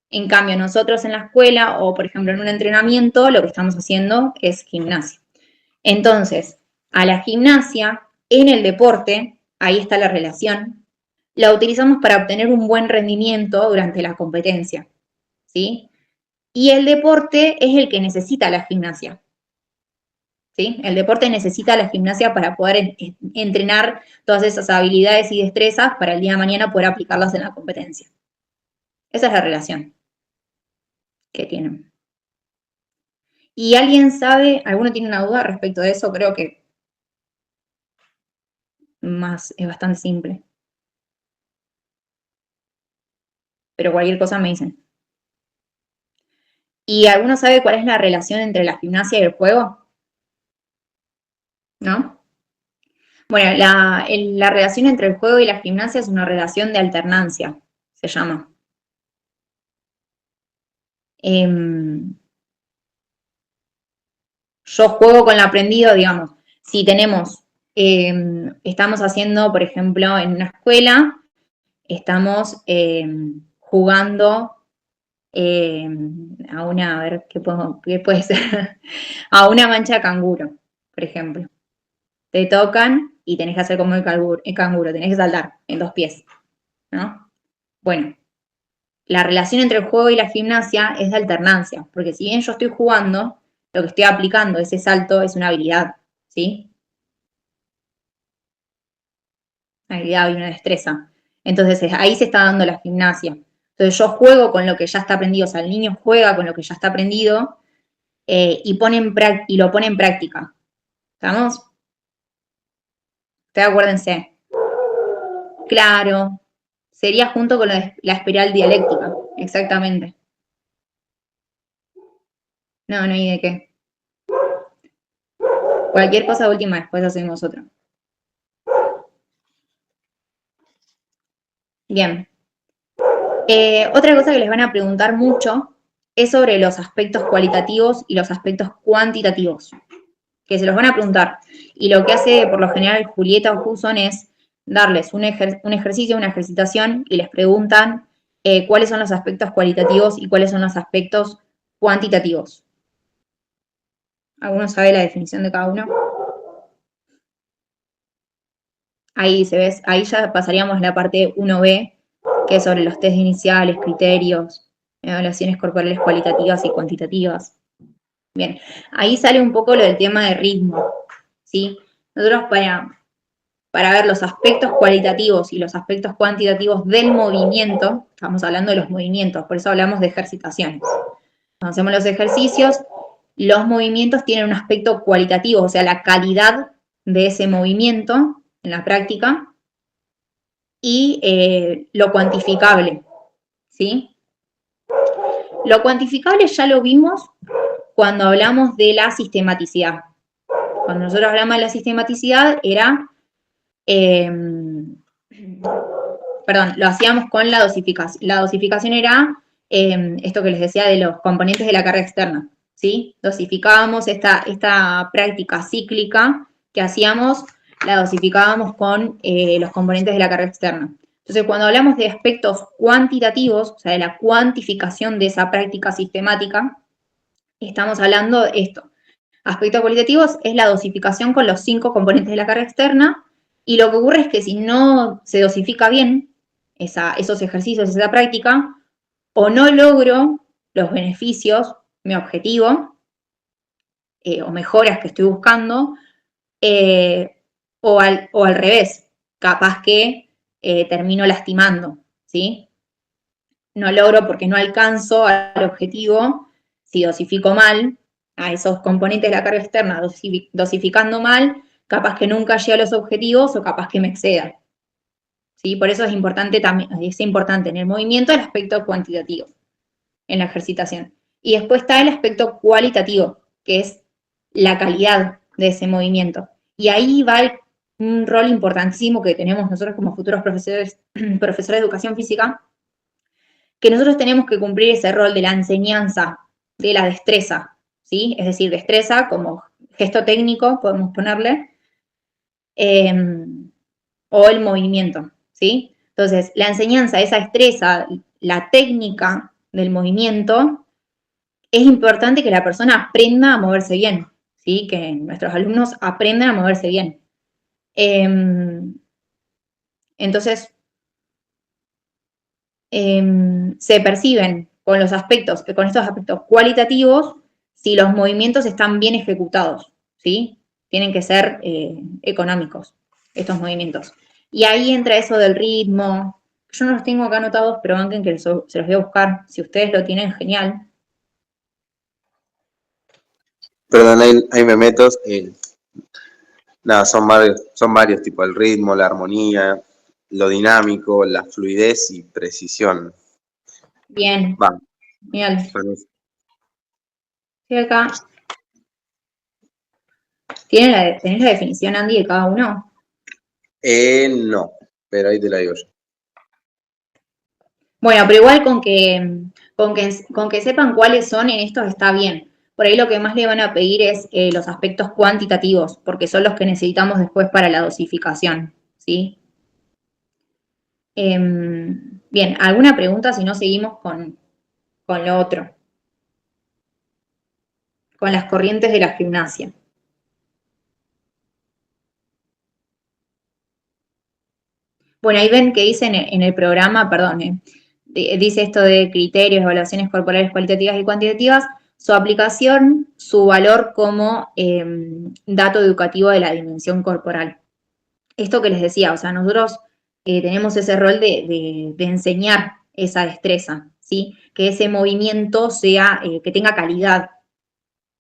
En cambio, nosotros en la escuela o, por ejemplo, en un entrenamiento, lo que estamos haciendo es gimnasia. Entonces, a la gimnasia, en el deporte, ahí está la relación, la utilizamos para obtener un buen rendimiento durante la competencia, ¿sí? Y el deporte es el que necesita la gimnasia, ¿sí? El deporte necesita la gimnasia para poder entrenar todas esas habilidades y destrezas para el día de mañana poder aplicarlas en la competencia. Esa es la relación que tienen. ¿Y alguien sabe, alguno tiene una duda respecto de eso? Creo que es bastante simple. Pero cualquier cosa me dicen. ¿Y alguno sabe cuál es la relación entre la gimnasia y el juego? ¿No? Bueno, la relación entre el juego y la gimnasia es una relación de alternancia, se llama. Yo juego con lo aprendido, digamos, si estamos haciendo, por ejemplo, en una escuela, estamos jugando a ver, ¿qué puede ser? A una mancha de canguro, por ejemplo. Te tocan y tenés que hacer como el canguro, tenés que saltar en 2 pies, ¿no? Bueno, la relación entre el juego y la gimnasia es de alternancia, porque si bien yo estoy jugando, lo que estoy aplicando, ese salto, es una habilidad, ¿sí? Una habilidad y una destreza. Entonces ahí se está dando la gimnasia. Entonces yo juego con lo que ya está aprendido, o sea, el niño juega con lo que ya está aprendido y lo pone en práctica. ¿Estamos? Ustedes acuérdense. Claro, sería junto con la espiral dialéctica, exactamente. No, no hay de qué. Cualquier cosa última, después hacemos otra. Bien. Otra cosa que les van a preguntar mucho es sobre los aspectos cualitativos y los aspectos cuantitativos, que se los van a preguntar. Y lo que hace por lo general Julieta o Hudson es darles un ejercicio, una ejercitación y les preguntan cuáles son los aspectos cualitativos y cuáles son los aspectos cuantitativos. ¿Alguno sabe la definición de cada uno? Ahí se ves, ahí ya pasaríamos la parte 1B, que es sobre los test iniciales, criterios, evaluaciones corporales cualitativas y cuantitativas. Bien, ahí sale un poco lo del tema de ritmo, ¿sí? Nosotros para ver los aspectos cualitativos y los aspectos cuantitativos del movimiento, estamos hablando de los movimientos, por eso hablamos de ejercitaciones. Cuando hacemos los ejercicios, los movimientos tienen un aspecto cualitativo, o sea, la calidad de ese movimiento en la práctica y lo cuantificable, ¿sí? Lo cuantificable ya lo vimos cuando hablamos de la sistematicidad. Cuando nosotros hablamos de la sistematicidad era, perdón, lo hacíamos con la dosificación. La dosificación era esto que les decía de los componentes de la carga externa, ¿sí? Dosificábamos esta práctica cíclica que hacíamos, la dosificábamos con los componentes de la carga externa. Entonces, cuando hablamos de aspectos cuantitativos, o sea, de la cuantificación de esa práctica sistemática, estamos hablando de esto. Aspectos cualitativos es la dosificación con los 5 componentes de la carga externa, y lo que ocurre es que si no se dosifica bien esos ejercicios, esa práctica, o no logro los beneficios, mi objetivo, o mejoras que estoy buscando, o al revés, capaz que termino lastimando, ¿sí? No logro porque no alcanzo al objetivo, si dosifico mal a esos componentes de la carga externa, dosificando mal, capaz que nunca llegue a los objetivos o capaz que me exceda. ¿Sí? Por eso es importante en el movimiento el aspecto cuantitativo, en la ejercitación. Y después está el aspecto cualitativo, que es la calidad de ese movimiento. Y ahí va un rol importantísimo que tenemos nosotros como futuros profesores de educación física, que nosotros tenemos que cumplir ese rol de la enseñanza, de la destreza, ¿sí? Es decir, destreza como gesto técnico, podemos ponerle, o el movimiento, ¿sí? Entonces, la enseñanza, esa destreza, la técnica del movimiento, es importante que la persona aprenda a moverse bien, ¿sí? Que nuestros alumnos aprendan a moverse bien. Entonces, se perciben con estos aspectos cualitativos si los movimientos están bien ejecutados, ¿sí? Tienen que ser económicos estos movimientos. Y ahí entra eso del ritmo. Yo no los tengo acá anotados, pero banquen que se los voy a buscar. Si ustedes lo tienen, genial.
Perdón, ahí me meto. Nada, son varios tipos, el ritmo, la armonía, lo dinámico, la fluidez y precisión.
Bien,
Va,
genial.
permiso.
Sí, acá. ¿Tenés la definición, Andy, de cada uno?
No, pero ahí te la digo yo.
Bueno, pero igual con que sepan cuáles son en estos está bien. Por ahí lo que más le van a pedir es los aspectos cuantitativos, porque son los que necesitamos después para la dosificación, ¿sí? Bien, ¿alguna pregunta si no seguimos con lo otro? Con las corrientes de la gimnasia. Bueno, ahí ven que dice en el programa, perdón, dice esto de criterios, evaluaciones corporales cualitativas y cuantitativas, su aplicación, su valor como dato educativo de la dimensión corporal. Esto que les decía, o sea, nosotros tenemos ese rol de enseñar esa destreza, ¿sí? Que ese movimiento sea, que tenga calidad.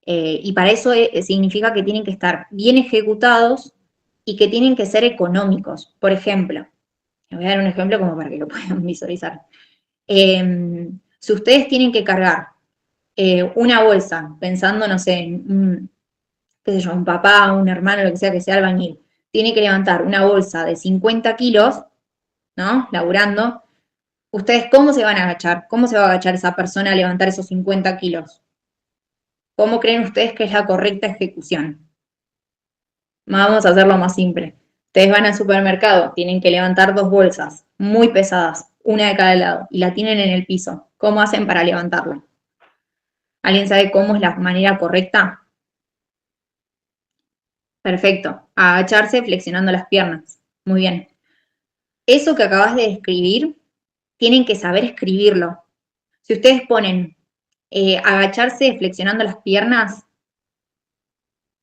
Y para eso significa que tienen que estar bien ejecutados y que tienen que ser económicos. Por ejemplo, les voy a dar un ejemplo como para que lo puedan visualizar. Si ustedes tienen que cargar una bolsa, pensando, no sé, en qué sé yo, un papá, un hermano, lo que sea albañil, tiene que levantar una bolsa de 50 kilos, ¿no? Laburando, ¿ustedes cómo se van a agachar? ¿Cómo se va a agachar esa persona a levantar esos 50 kilos? ¿Cómo creen ustedes que es la correcta ejecución? Vamos a hacerlo más simple. Ustedes van al supermercado, tienen que levantar 2 bolsas muy pesadas, una de cada lado, y la tienen en el piso. ¿Cómo hacen para levantarla? ¿Alguien sabe cómo es la manera correcta? Perfecto. Agacharse flexionando las piernas. Muy bien. Eso que acabas de escribir, tienen que saber escribirlo. Si ustedes ponen agacharse flexionando las piernas,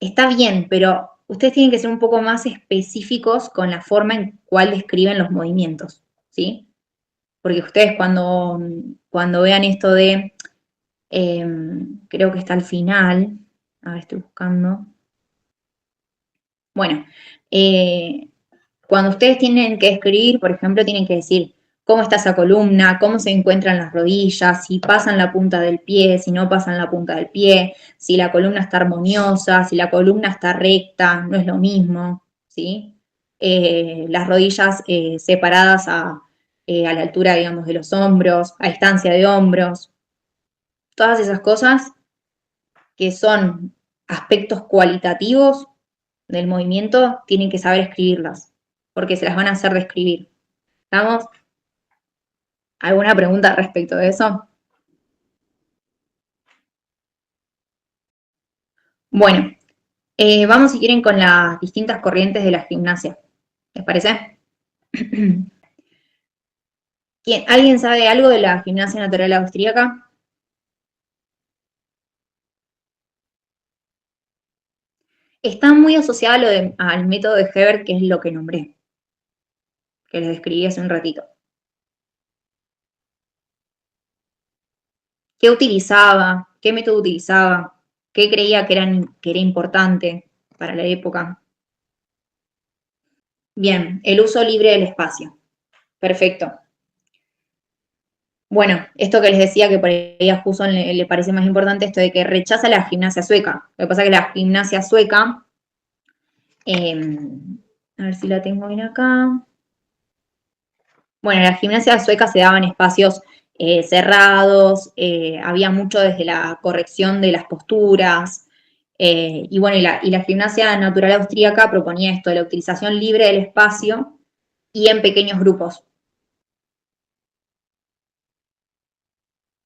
está bien, pero ustedes tienen que ser un poco más específicos con la forma en cual describen los movimientos, ¿sí? Porque ustedes cuando vean esto de, creo que está al final, a ver, estoy buscando. Bueno, cuando ustedes tienen que escribir, por ejemplo, tienen que decir cómo está esa columna, cómo se encuentran las rodillas, si pasan la punta del pie, si no pasan la punta del pie, si la columna está armoniosa, si la columna está recta, no es lo mismo, ¿sí? Las rodillas separadas a la altura, digamos, de los hombros, a distancia de hombros. Todas esas cosas que son aspectos cualitativos del movimiento, tienen que saber escribirlas, porque se las van a hacer describir. ¿Estamos? ¿Alguna pregunta respecto de eso? Bueno, vamos si quieren con las distintas corrientes de la gimnasia. ¿Les parece? ¿Alguien sabe algo de la gimnasia natural austríaca? Está muy asociada al método de Hebert, que es lo que nombré, que les describí hace un ratito. ¿Qué utilizaba? ¿Qué método utilizaba? ¿Qué creía que era importante para la época? Bien, el uso libre del espacio. Perfecto. Bueno, esto que les decía que por ahí a Husson le parece más importante, esto de que rechaza la gimnasia sueca. Lo que pasa es que la gimnasia sueca, a ver si la tengo bien acá. Bueno, la gimnasia sueca se daba en espacios cerrados, había mucho desde la corrección de las posturas, y bueno, y la gimnasia natural austríaca proponía esto, la utilización libre del espacio y en pequeños grupos.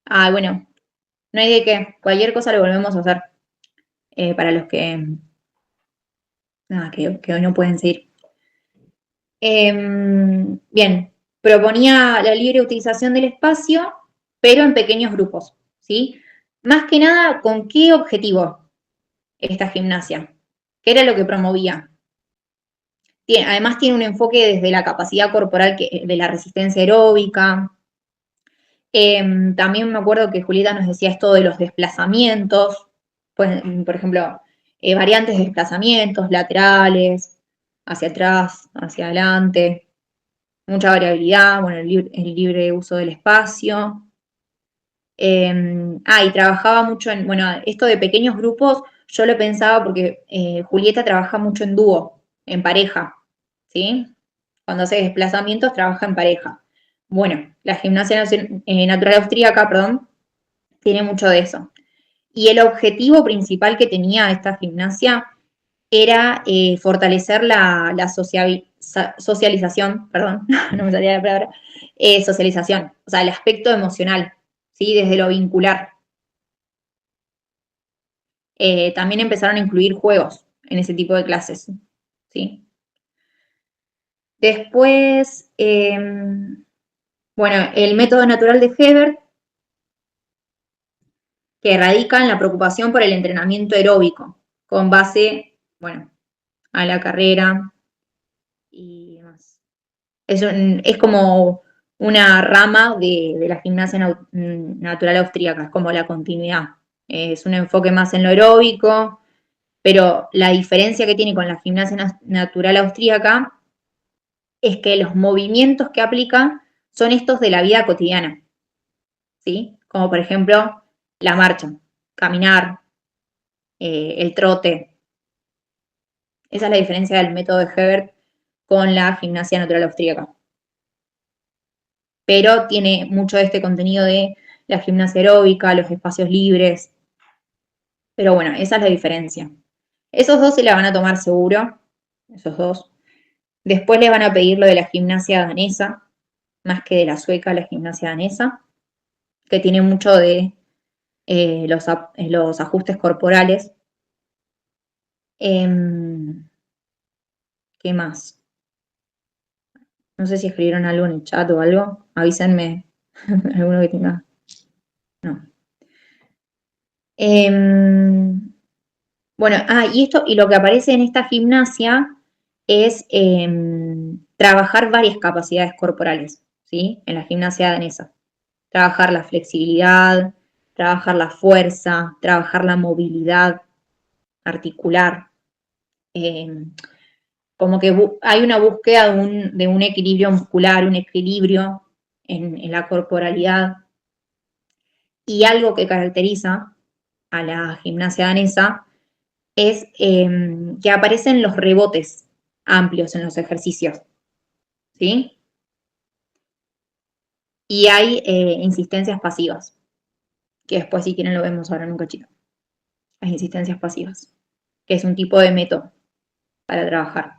Ah, bueno, no hay de qué, cualquier cosa lo volvemos a hacer para los que hoy no pueden seguir. Bien, proponía la libre utilización del espacio, pero en pequeños grupos, ¿sí? Más que nada, ¿con qué objetivo esta gimnasia? ¿Qué era lo que promovía? Además tiene un enfoque desde la capacidad corporal de la resistencia aeróbica. También me acuerdo que Julieta nos decía esto de los desplazamientos, pues, por ejemplo, variantes de desplazamientos, laterales, hacia atrás, hacia adelante, mucha variabilidad, bueno, el libre uso del espacio. Y trabajaba mucho bueno, esto de pequeños grupos, yo lo pensaba porque Julieta trabaja mucho en dúo, en pareja, ¿sí? Cuando hace desplazamientos, trabaja en pareja. Bueno, la gimnasia natural austríaca, perdón, tiene mucho de eso. Y el objetivo principal que tenía esta gimnasia era fortalecer la socialización, perdón, no me salía la palabra, socialización, o sea, el aspecto emocional, ¿sí? Desde lo vincular. También empezaron a incluir juegos en ese tipo de clases, ¿sí? Después, bueno, el método natural de Hebert, que radica en la preocupación por el entrenamiento aeróbico, con base, bueno, a la carrera y demás. Es como una rama de la gimnasia natural austríaca, es como la continuidad. Es un enfoque más en lo aeróbico, pero la diferencia que tiene con la gimnasia natural austríaca es que los movimientos que aplica son estos de la vida cotidiana, ¿sí? Como por ejemplo la marcha, caminar, el trote. Esa es la diferencia del método de Hebert con la gimnasia natural austríaca. Pero tiene mucho de este contenido de la gimnasia aeróbica, los espacios libres. Pero bueno, esa es la diferencia. Esos dos se la van a tomar seguro, esos dos. Después les van a pedir lo de la gimnasia danesa, más que de la sueca, la gimnasia danesa, que tiene mucho de los ajustes corporales. ¿Qué más? No sé si escribieron algo en el chat o algo. Avísenme alguno que tenga. No. Bueno, y lo que aparece en esta gimnasia es trabajar varias capacidades corporales, ¿sí? En la gimnasia danesa. Trabajar la flexibilidad, trabajar la fuerza, trabajar la movilidad articular. como que hay una búsqueda de un equilibrio muscular, un equilibrio en la corporalidad. Y algo que caracteriza a la gimnasia danesa es que aparecen los rebotes amplios en los ejercicios, ¿sí? Y hay insistencias pasivas, que después si quieren lo vemos ahora en un cachito. Las insistencias pasivas, que es un tipo de método para trabajar.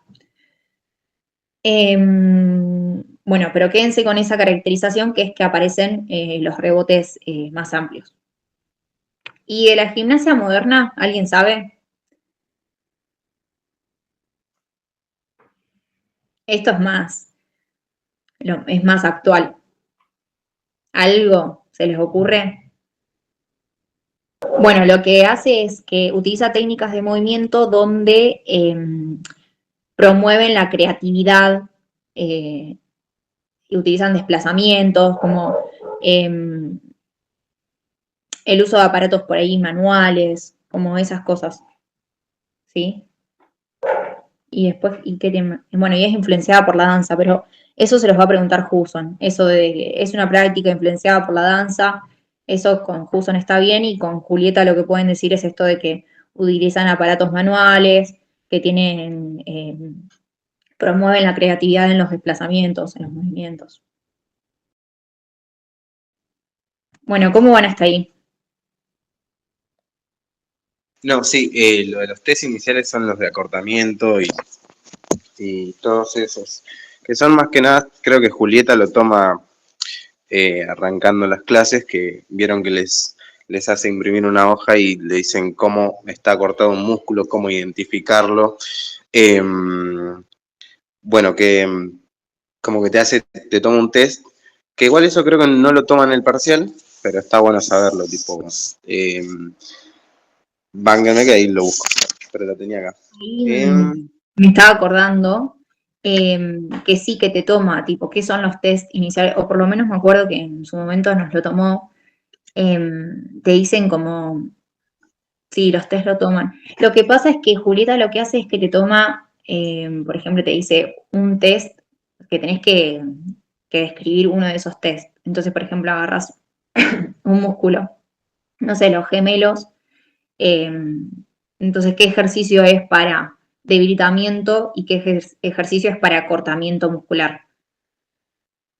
Bueno, pero quédense con esa caracterización que es que aparecen los rebotes más amplios. ¿Y de la gimnasia moderna, alguien sabe? Esto es más actual. ¿Algo se les ocurre? Bueno, lo que hace es que utiliza técnicas de movimiento donde promueven la creatividad y utilizan desplazamientos como el uso de aparatos por ahí manuales, como esas cosas, ¿sí? Y después, ¿y qué tema? Bueno, y es influenciada por la danza, pero eso se los va a preguntar Husson. Eso de que es una práctica influenciada por la danza, eso con Husson está bien, y con Julieta lo que pueden decir es esto de que utilizan aparatos manuales, que tienen, promueven la creatividad en los desplazamientos, en los movimientos. Bueno, ¿cómo van hasta ahí?
No, sí, lo de los test iniciales son los de acortamiento y todos esos, que son más que nada, creo que Julieta lo toma arrancando las clases, que vieron que les hace imprimir una hoja y le dicen cómo está cortado un músculo, cómo identificarlo. Bueno, que como que te toma un test, que igual eso creo que no lo toma en el parcial, pero está bueno saberlo, tipo, vángame que ahí lo busco, pero lo tenía acá.
Me estaba acordando que sí que te toma, tipo, qué son los test iniciales, o por lo menos me acuerdo que en su momento nos lo tomó, te dicen como, sí, los test lo toman. Lo que pasa es que Julieta lo que hace es que te toma, por ejemplo, te dice un test que tenés que describir uno de esos test. Entonces, por ejemplo, agarras un músculo, no sé, los gemelos, entonces, ¿qué ejercicio es para debilitamiento y qué ejercicio es para acortamiento muscular?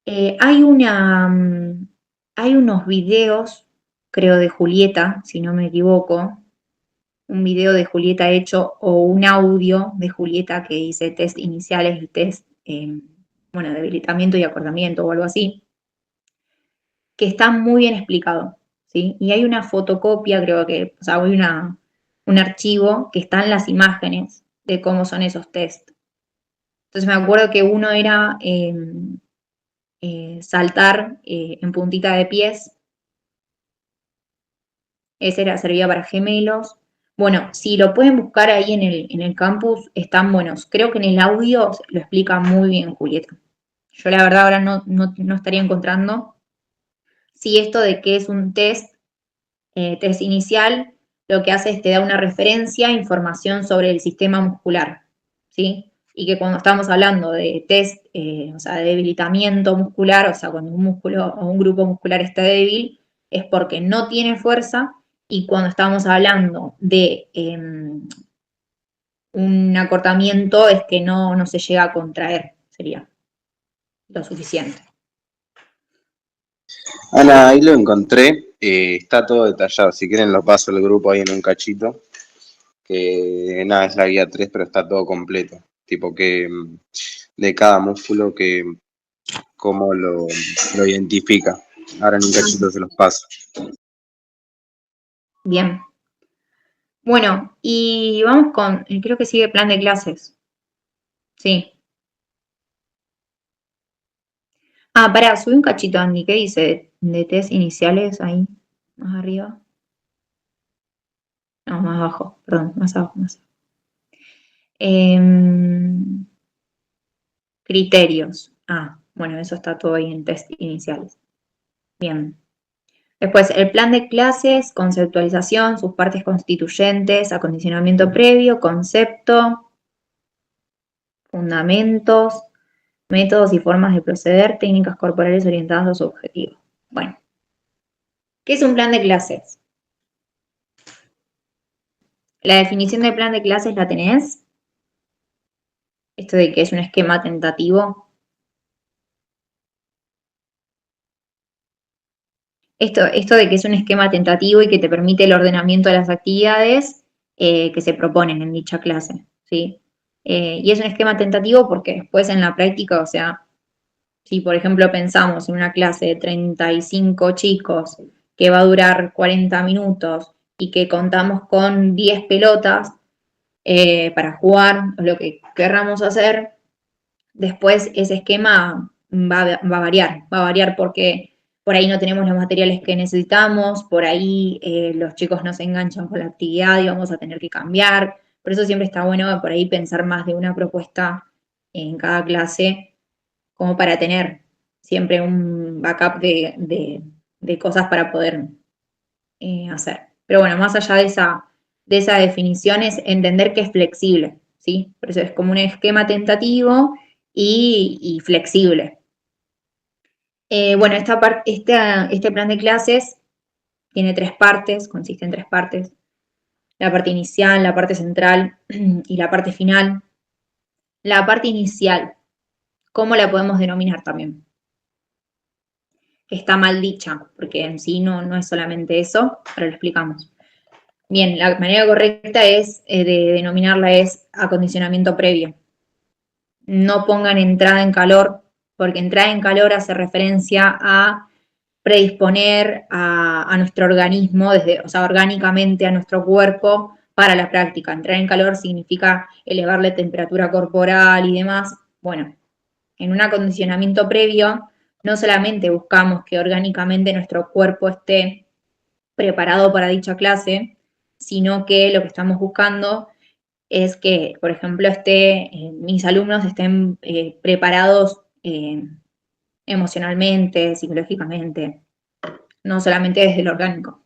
Hay unos videos, creo, de Julieta, si no me equivoco, un video de Julieta hecho o un audio de Julieta que dice test iniciales y test, bueno, debilitamiento y acortamiento o algo así, que está muy bien explicado, ¿sí? Y hay una fotocopia, creo que, o sea, hay un archivo que están las imágenes de cómo son esos test. Entonces me acuerdo que uno era saltar en puntita de pies, ese servía para gemelos. Bueno, si lo pueden buscar ahí en el campus, están buenos. Creo que en el audio lo explica muy bien Julieta. Yo la verdad ahora no estaría encontrando. Sí, esto de que es un test inicial, lo que hace es te da una referencia, información sobre el sistema muscular, ¿sí? Y que cuando estamos hablando de test, o sea, de debilitamiento muscular, o sea, cuando un músculo o un grupo muscular está débil, es porque no tiene fuerza, y cuando estamos hablando de un acortamiento es que no se llega a contraer, sería lo suficiente.
Ana, ahí lo encontré, está todo detallado, si quieren lo paso al grupo ahí en un cachito, que nada, es la guía 3, pero está todo completo, tipo que de cada músculo, que cómo lo identifica. Ahora en un cachito se los paso.
Bien. Bueno, y vamos con, creo que sigue plan de clases. Sí. Ah, pará, subí un cachito, Andy. ¿Qué dice? De test iniciales ahí, más arriba. No, más abajo, perdón, más abajo, más abajo. Criterios. Ah, bueno, eso está todo ahí en test iniciales. Bien. Después, el plan de clases, conceptualización, sus partes constituyentes, acondicionamiento previo, concepto, fundamentos, métodos y formas de proceder, técnicas corporales orientadas a su objetivo. Bueno, ¿qué es un plan de clases? La definición de plan de clases la tenés. Esto de que es un esquema tentativo. Esto de que es un esquema tentativo y que te permite el ordenamiento de las actividades que se proponen en dicha clase, ¿sí? Y es un esquema tentativo porque después en la práctica, o sea, si por ejemplo pensamos en una clase de 35 chicos que va a durar 40 minutos y que contamos con 10 pelotas para jugar, lo que querramos hacer, después ese esquema va a variar porque por ahí no tenemos los materiales que necesitamos, por ahí los chicos no se enganchan con la actividad y vamos a tener que cambiar. Por eso siempre está bueno por ahí pensar más de una propuesta en cada clase, como para tener siempre un backup de cosas para poder hacer. Pero bueno, más allá de esa definición es entender que es flexible, ¿sí? Por eso es como un esquema tentativo y flexible. Bueno, este plan de clases tiene 3 partes, consiste en 3 partes. La parte inicial, la parte central y la parte final. La parte inicial, ¿cómo la podemos denominar también? Está mal dicha, porque en sí no es solamente eso, pero lo explicamos. Bien, la manera correcta de denominarla es acondicionamiento previo. No pongan entrada en calor, porque entrada en calor hace referencia a predisponer a nuestro organismo, o sea, orgánicamente a nuestro cuerpo para la práctica. Entrar en calor significa elevar la temperatura corporal y demás. Bueno, en un acondicionamiento previo, no solamente buscamos que orgánicamente nuestro cuerpo esté preparado para dicha clase, sino que lo que estamos buscando es que, por ejemplo, mis alumnos estén preparados emocionalmente, psicológicamente, no solamente desde lo orgánico.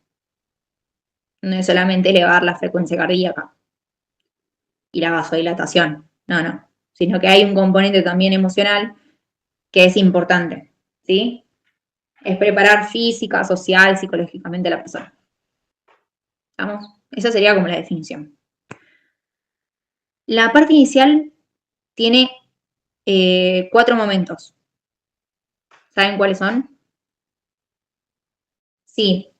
No es solamente elevar la frecuencia cardíaca y la vasodilatación, no, sino que hay un componente también emocional que es importante, ¿sí? Es preparar física, social, psicológicamente a la persona. ¿Estamos? Esa sería como la definición. La parte inicial tiene 4 momentos. ¿Saben cuáles son? Sí.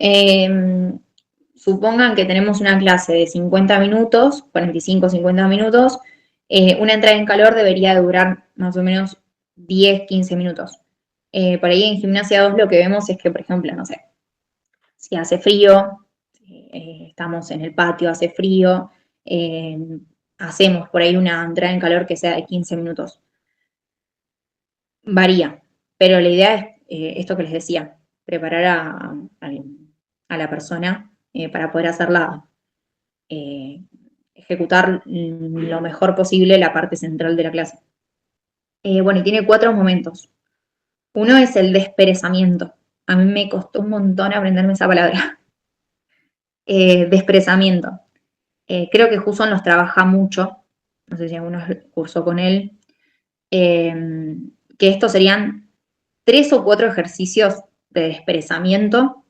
Supongan que tenemos una clase de 50 minutos, 45, 50 minutos. Una entrada en calor debería durar más o menos 10, 15 minutos. Por ahí en gimnasia 2 lo que vemos es que, por ejemplo, no sé, si hace frío, estamos en el patio, hace frío, hacemos por ahí una entrada en calor que sea de 15 minutos. Varía, pero la idea es esto que les decía, preparar a la persona para poder hacerla, ejecutar lo mejor posible la parte central de la clase. Bueno, y tiene 4 momentos. Uno es el desperezamiento. A mí me costó un montón aprenderme esa palabra. Desperezamiento. Creo que Husson los trabaja mucho. No sé si alguno cursó con él. Que estos serían 3 o 4 ejercicios de desperezamiento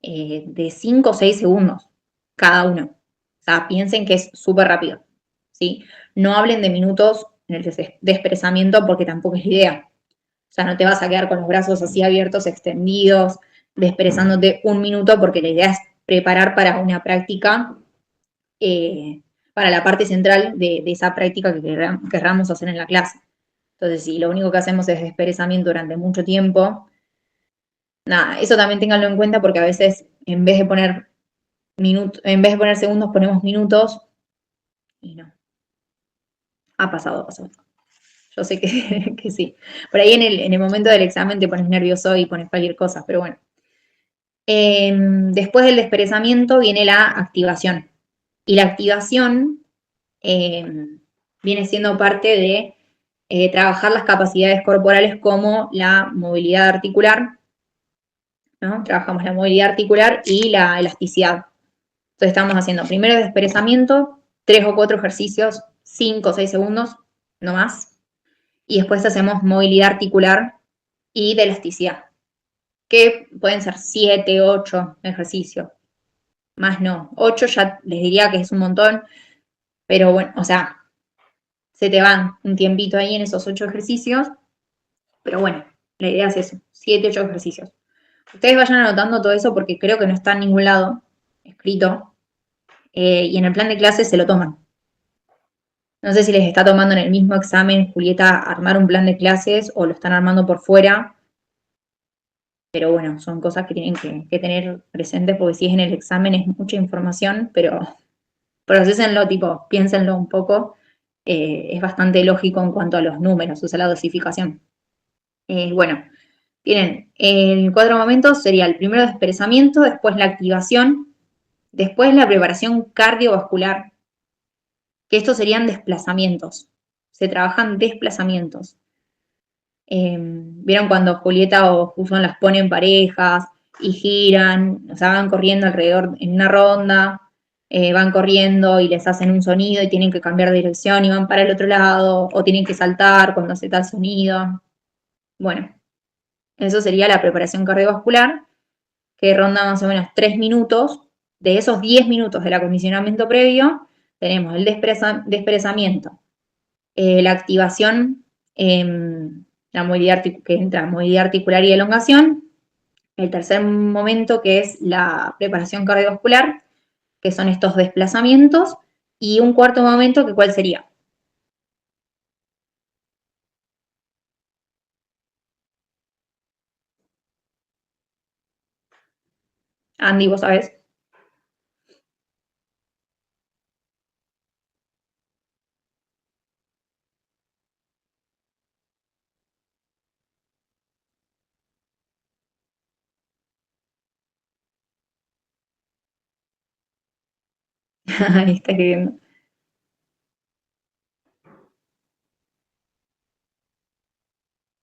de 5 o 6 segundos cada uno. O sea, piensen que es súper rápido, ¿sí? No hablen de minutos en el desperezamiento porque tampoco es la idea. O sea, no te vas a quedar con los brazos así abiertos, extendidos, desperezándote 1 minuto porque la idea es preparar para una práctica, para la parte central de esa práctica que querramos hacer en la clase. Entonces, si lo único que hacemos es desperezamiento durante mucho tiempo, nada, eso también ténganlo en cuenta porque a veces en vez de poner segundos ponemos minutos y no. Ha pasado. Yo sé que sí. Por ahí en el momento del examen te pones nervioso y pones cualquier cosa, pero bueno. Después del desperezamiento viene la activación. Y la activación viene siendo parte de trabajar las capacidades corporales como la movilidad articular, ¿no? Trabajamos la movilidad articular y la elasticidad. Entonces estamos haciendo primero desperezamiento, 3 o 4 ejercicios, 5 o 6 segundos, no más. Y después hacemos movilidad articular y de elasticidad, que pueden ser 7, 8 ejercicios. Más no. 8 ya les diría que es un montón, pero bueno, o sea, se te van un tiempito ahí en esos 8 ejercicios, pero bueno, la idea es eso, 7, 8 ejercicios. Ustedes vayan anotando todo eso porque creo que no está en ningún lado escrito, y en el plan de clases se lo toman. No sé si les está tomando en el mismo examen, Julieta, armar un plan de clases o lo están armando por fuera, pero bueno, son cosas que tienen que tener presentes porque si es en el examen es mucha información, pero procesenlo, tipo, piénsenlo un poco, es bastante lógico en cuanto a los números, o sea, la dosificación. Bueno, tienen el 4 momentos, sería el primero desperezamiento, después la activación, después la preparación cardiovascular, que estos serían desplazamientos, se trabajan desplazamientos. ¿Vieron cuando Julieta o Fuson las ponen parejas y giran, o sea, van corriendo alrededor en una ronda, van corriendo y les hacen un sonido y tienen que cambiar de dirección y van para el otro lado, o tienen que saltar cuando se da el sonido? Bueno, eso sería la preparación cardiovascular, que ronda más o menos 3 minutos. De esos 10 minutos del acondicionamiento previo, tenemos el desperezamiento, la activación, la movilidad, que entra movilidad articular y elongación. El tercer momento, que es la preparación cardiovascular, que son estos desplazamientos. Y un cuarto momento, que ¿cuál sería? Andy, ¿vos sabés? Ahí está escribiendo.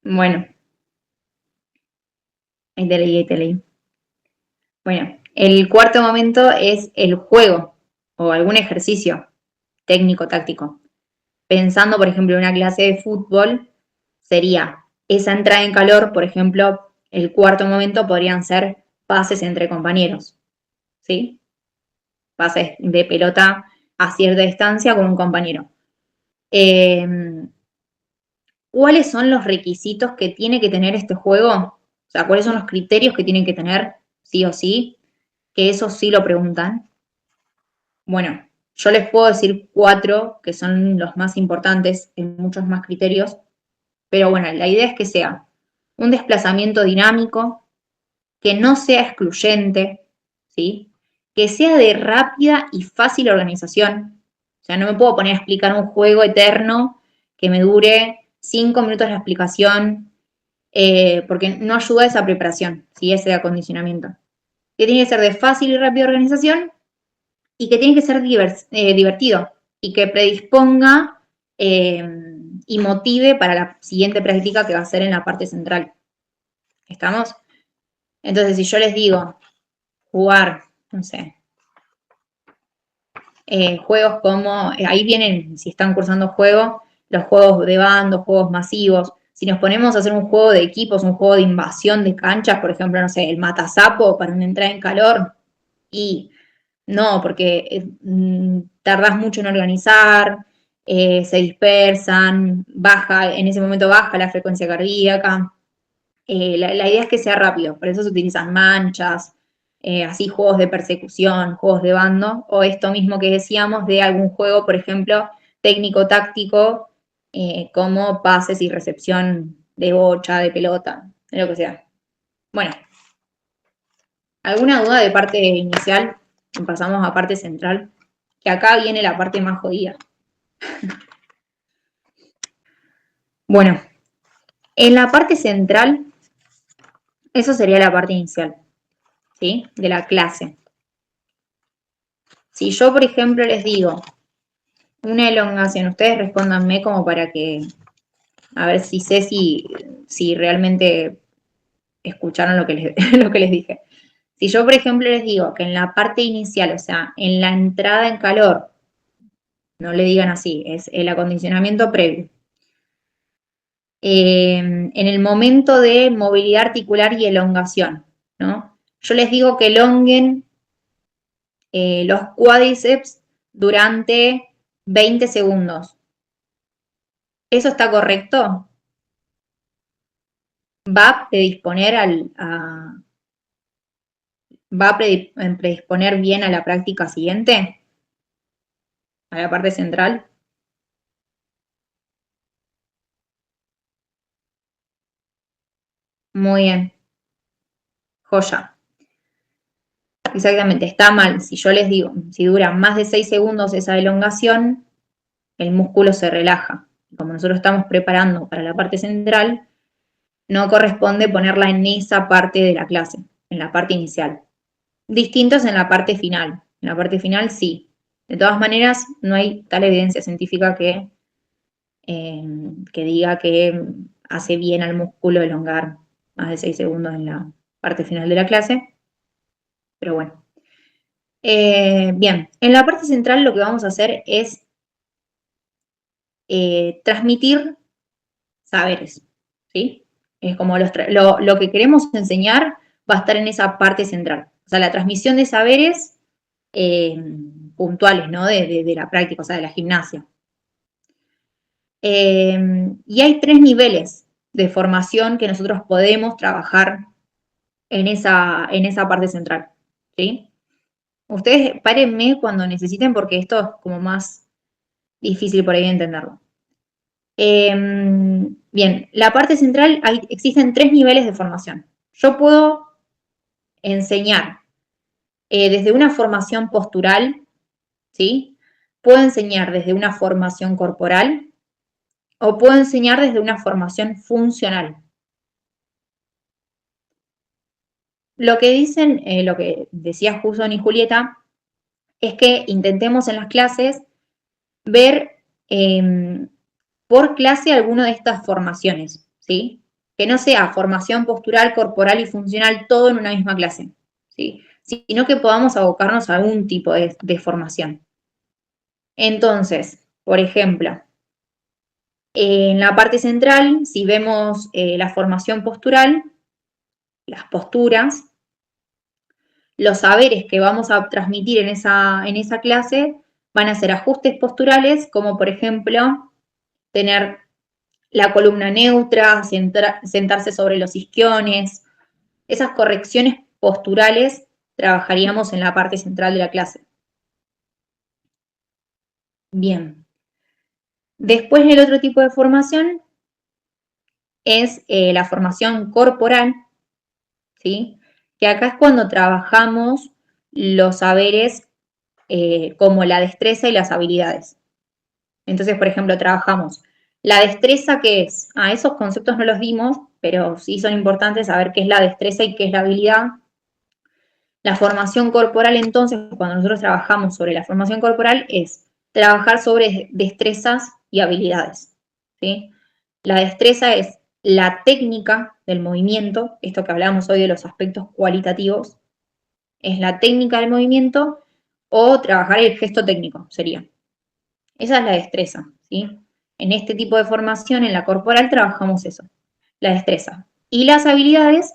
Bueno, ahí te leí, ahí te leí. Bueno, el cuarto momento es el juego o algún ejercicio técnico-táctico. Pensando, por ejemplo, en una clase de fútbol, sería esa entrada en calor, por ejemplo, el cuarto momento podrían ser pases entre compañeros, ¿sí? Pases de pelota a cierta distancia con un compañero. ¿Cuáles son los requisitos que tiene que tener este juego? O sea, ¿cuáles son los criterios que tienen que tener sí o sí? Que eso sí lo preguntan. Bueno, yo les puedo decir 4 que son los más importantes en muchos más criterios, pero bueno, la idea es que sea un desplazamiento dinámico, que no sea excluyente, ¿sí? Que sea de rápida y fácil organización. O sea, no me puedo poner a explicar un juego eterno que me dure 5 minutos la explicación, porque no ayuda a esa preparación, ¿sí? Ese acondicionamiento. Que tiene que ser de fácil y rápida organización y que tiene que ser divertido y que predisponga y motive para la siguiente práctica que va a ser en la parte central. ¿Estamos? Entonces, si yo les digo jugar, no sé, juegos como, ahí vienen, si están cursando juegos, los juegos de bando, juegos masivos. Si nos ponemos a hacer un juego de equipos, un juego de invasión de canchas, por ejemplo, no sé, el matasapo para una entrada en calor, y no, porque tardás mucho en organizar, se dispersan, en ese momento baja la frecuencia cardíaca. La idea es que sea rápido, por eso se utilizan manchas, así juegos de persecución, juegos de bando, o esto mismo que decíamos de algún juego, por ejemplo, técnico-táctico, como pases y recepción de bocha, de pelota, de lo que sea. Bueno, ¿alguna duda de parte inicial? Pasamos a parte central, que acá viene la parte más jodida. Bueno, en la parte central, eso sería la parte inicial, ¿sí? De la clase. Si yo, por ejemplo, les digo una elongación, ustedes respóndanme como para que, a ver si sé si realmente escucharon lo que lo que les dije. Si yo, por ejemplo, les digo que en la parte inicial, o sea, en la entrada en calor, no le digan así, es el acondicionamiento previo, en el momento de movilidad articular y elongación, ¿no? Yo les digo que elonguen los cuádriceps durante 20 segundos. ¿Eso está correcto? ¿Va a predisponer bien a la práctica siguiente? ¿A la parte central? Muy bien. Joya. Exactamente, está mal. Si yo les digo, si dura más de 6 segundos esa elongación, el músculo se relaja. Como nosotros estamos preparando para la parte central, no corresponde ponerla en esa parte de la clase, en la parte inicial. Distintos en la parte final. En la parte final sí. De todas maneras, no hay tal evidencia científica que diga que hace bien al músculo elongar más de 6 segundos en la parte final de la clase. Pero bueno. Bien, en la parte central lo que vamos a hacer es transmitir saberes, ¿sí? Es como lo que queremos enseñar va a estar en esa parte central. O sea, la transmisión de saberes puntuales, ¿no? De la práctica, o sea, de la gimnasia. Y hay 3 niveles de formación que nosotros podemos trabajar en esa parte central, ¿sí? Ustedes párenme cuando necesiten porque esto es como más difícil por ahí de entenderlo. Bien, la parte central, existen 3 niveles de formación. Yo puedo enseñar desde una formación postural, ¿sí? Puedo enseñar desde una formación corporal o puedo enseñar desde una formación funcional. Lo que dicen, lo que decía Hudson y Julieta, es que intentemos en las clases ver por clase alguna de estas formaciones, ¿sí? Que no sea formación postural, corporal y funcional todo en una misma clase, ¿sí? Sino que podamos abocarnos a algún tipo de formación. Entonces, por ejemplo, en la parte central, si vemos la formación postural, las posturas, los saberes que vamos a transmitir en esa clase van a ser ajustes posturales, como por ejemplo, tener la columna neutra, sentarse sobre los isquiones. Esas correcciones posturales trabajaríamos en la parte central de la clase. Bien. Después el otro tipo de formación es la formación corporal, ¿sí? Que acá es cuando trabajamos los saberes como la destreza y las habilidades. Entonces, por ejemplo, trabajamos la destreza, ¿qué es? Esos conceptos no los dimos, pero sí son importantes saber qué es la destreza y qué es la habilidad. La formación corporal, entonces, cuando nosotros trabajamos sobre la formación corporal, es trabajar sobre destrezas y habilidades, ¿sí? La destreza es la técnica del movimiento, esto que hablamos hoy de los aspectos cualitativos, es la técnica del movimiento o trabajar el gesto técnico, sería. Esa es la destreza, ¿sí? En este tipo de formación, en la corporal, trabajamos eso, la destreza. Y las habilidades,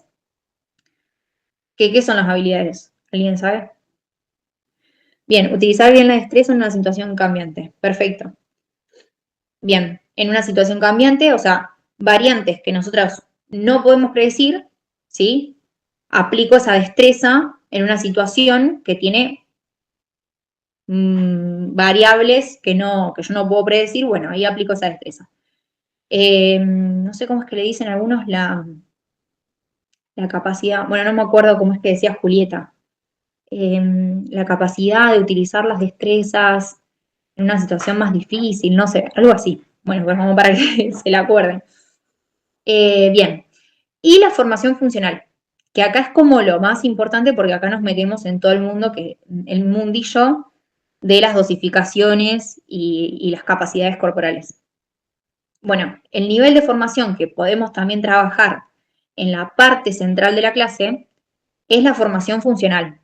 ¿qué son las habilidades? ¿Alguien sabe? Bien, utilizar bien la destreza en una situación cambiante. Perfecto. Bien, en una situación cambiante, o sea, variantes que nosotros no podemos predecir, ¿sí? Aplico esa destreza en una situación que tiene variables que yo no puedo predecir, bueno, ahí aplico esa destreza. No sé cómo es que le dicen algunos la capacidad, bueno, no me acuerdo cómo es que decía Julieta, la capacidad de utilizar las destrezas en una situación más difícil, no sé, algo así. Bueno, pues como para que se la acuerden. Bien, y la formación funcional, que acá es como lo más importante porque acá nos metemos en todo el mundo, el mundillo de las dosificaciones y las capacidades corporales. Bueno, el nivel de formación que podemos también trabajar en la parte central de la clase es la formación funcional,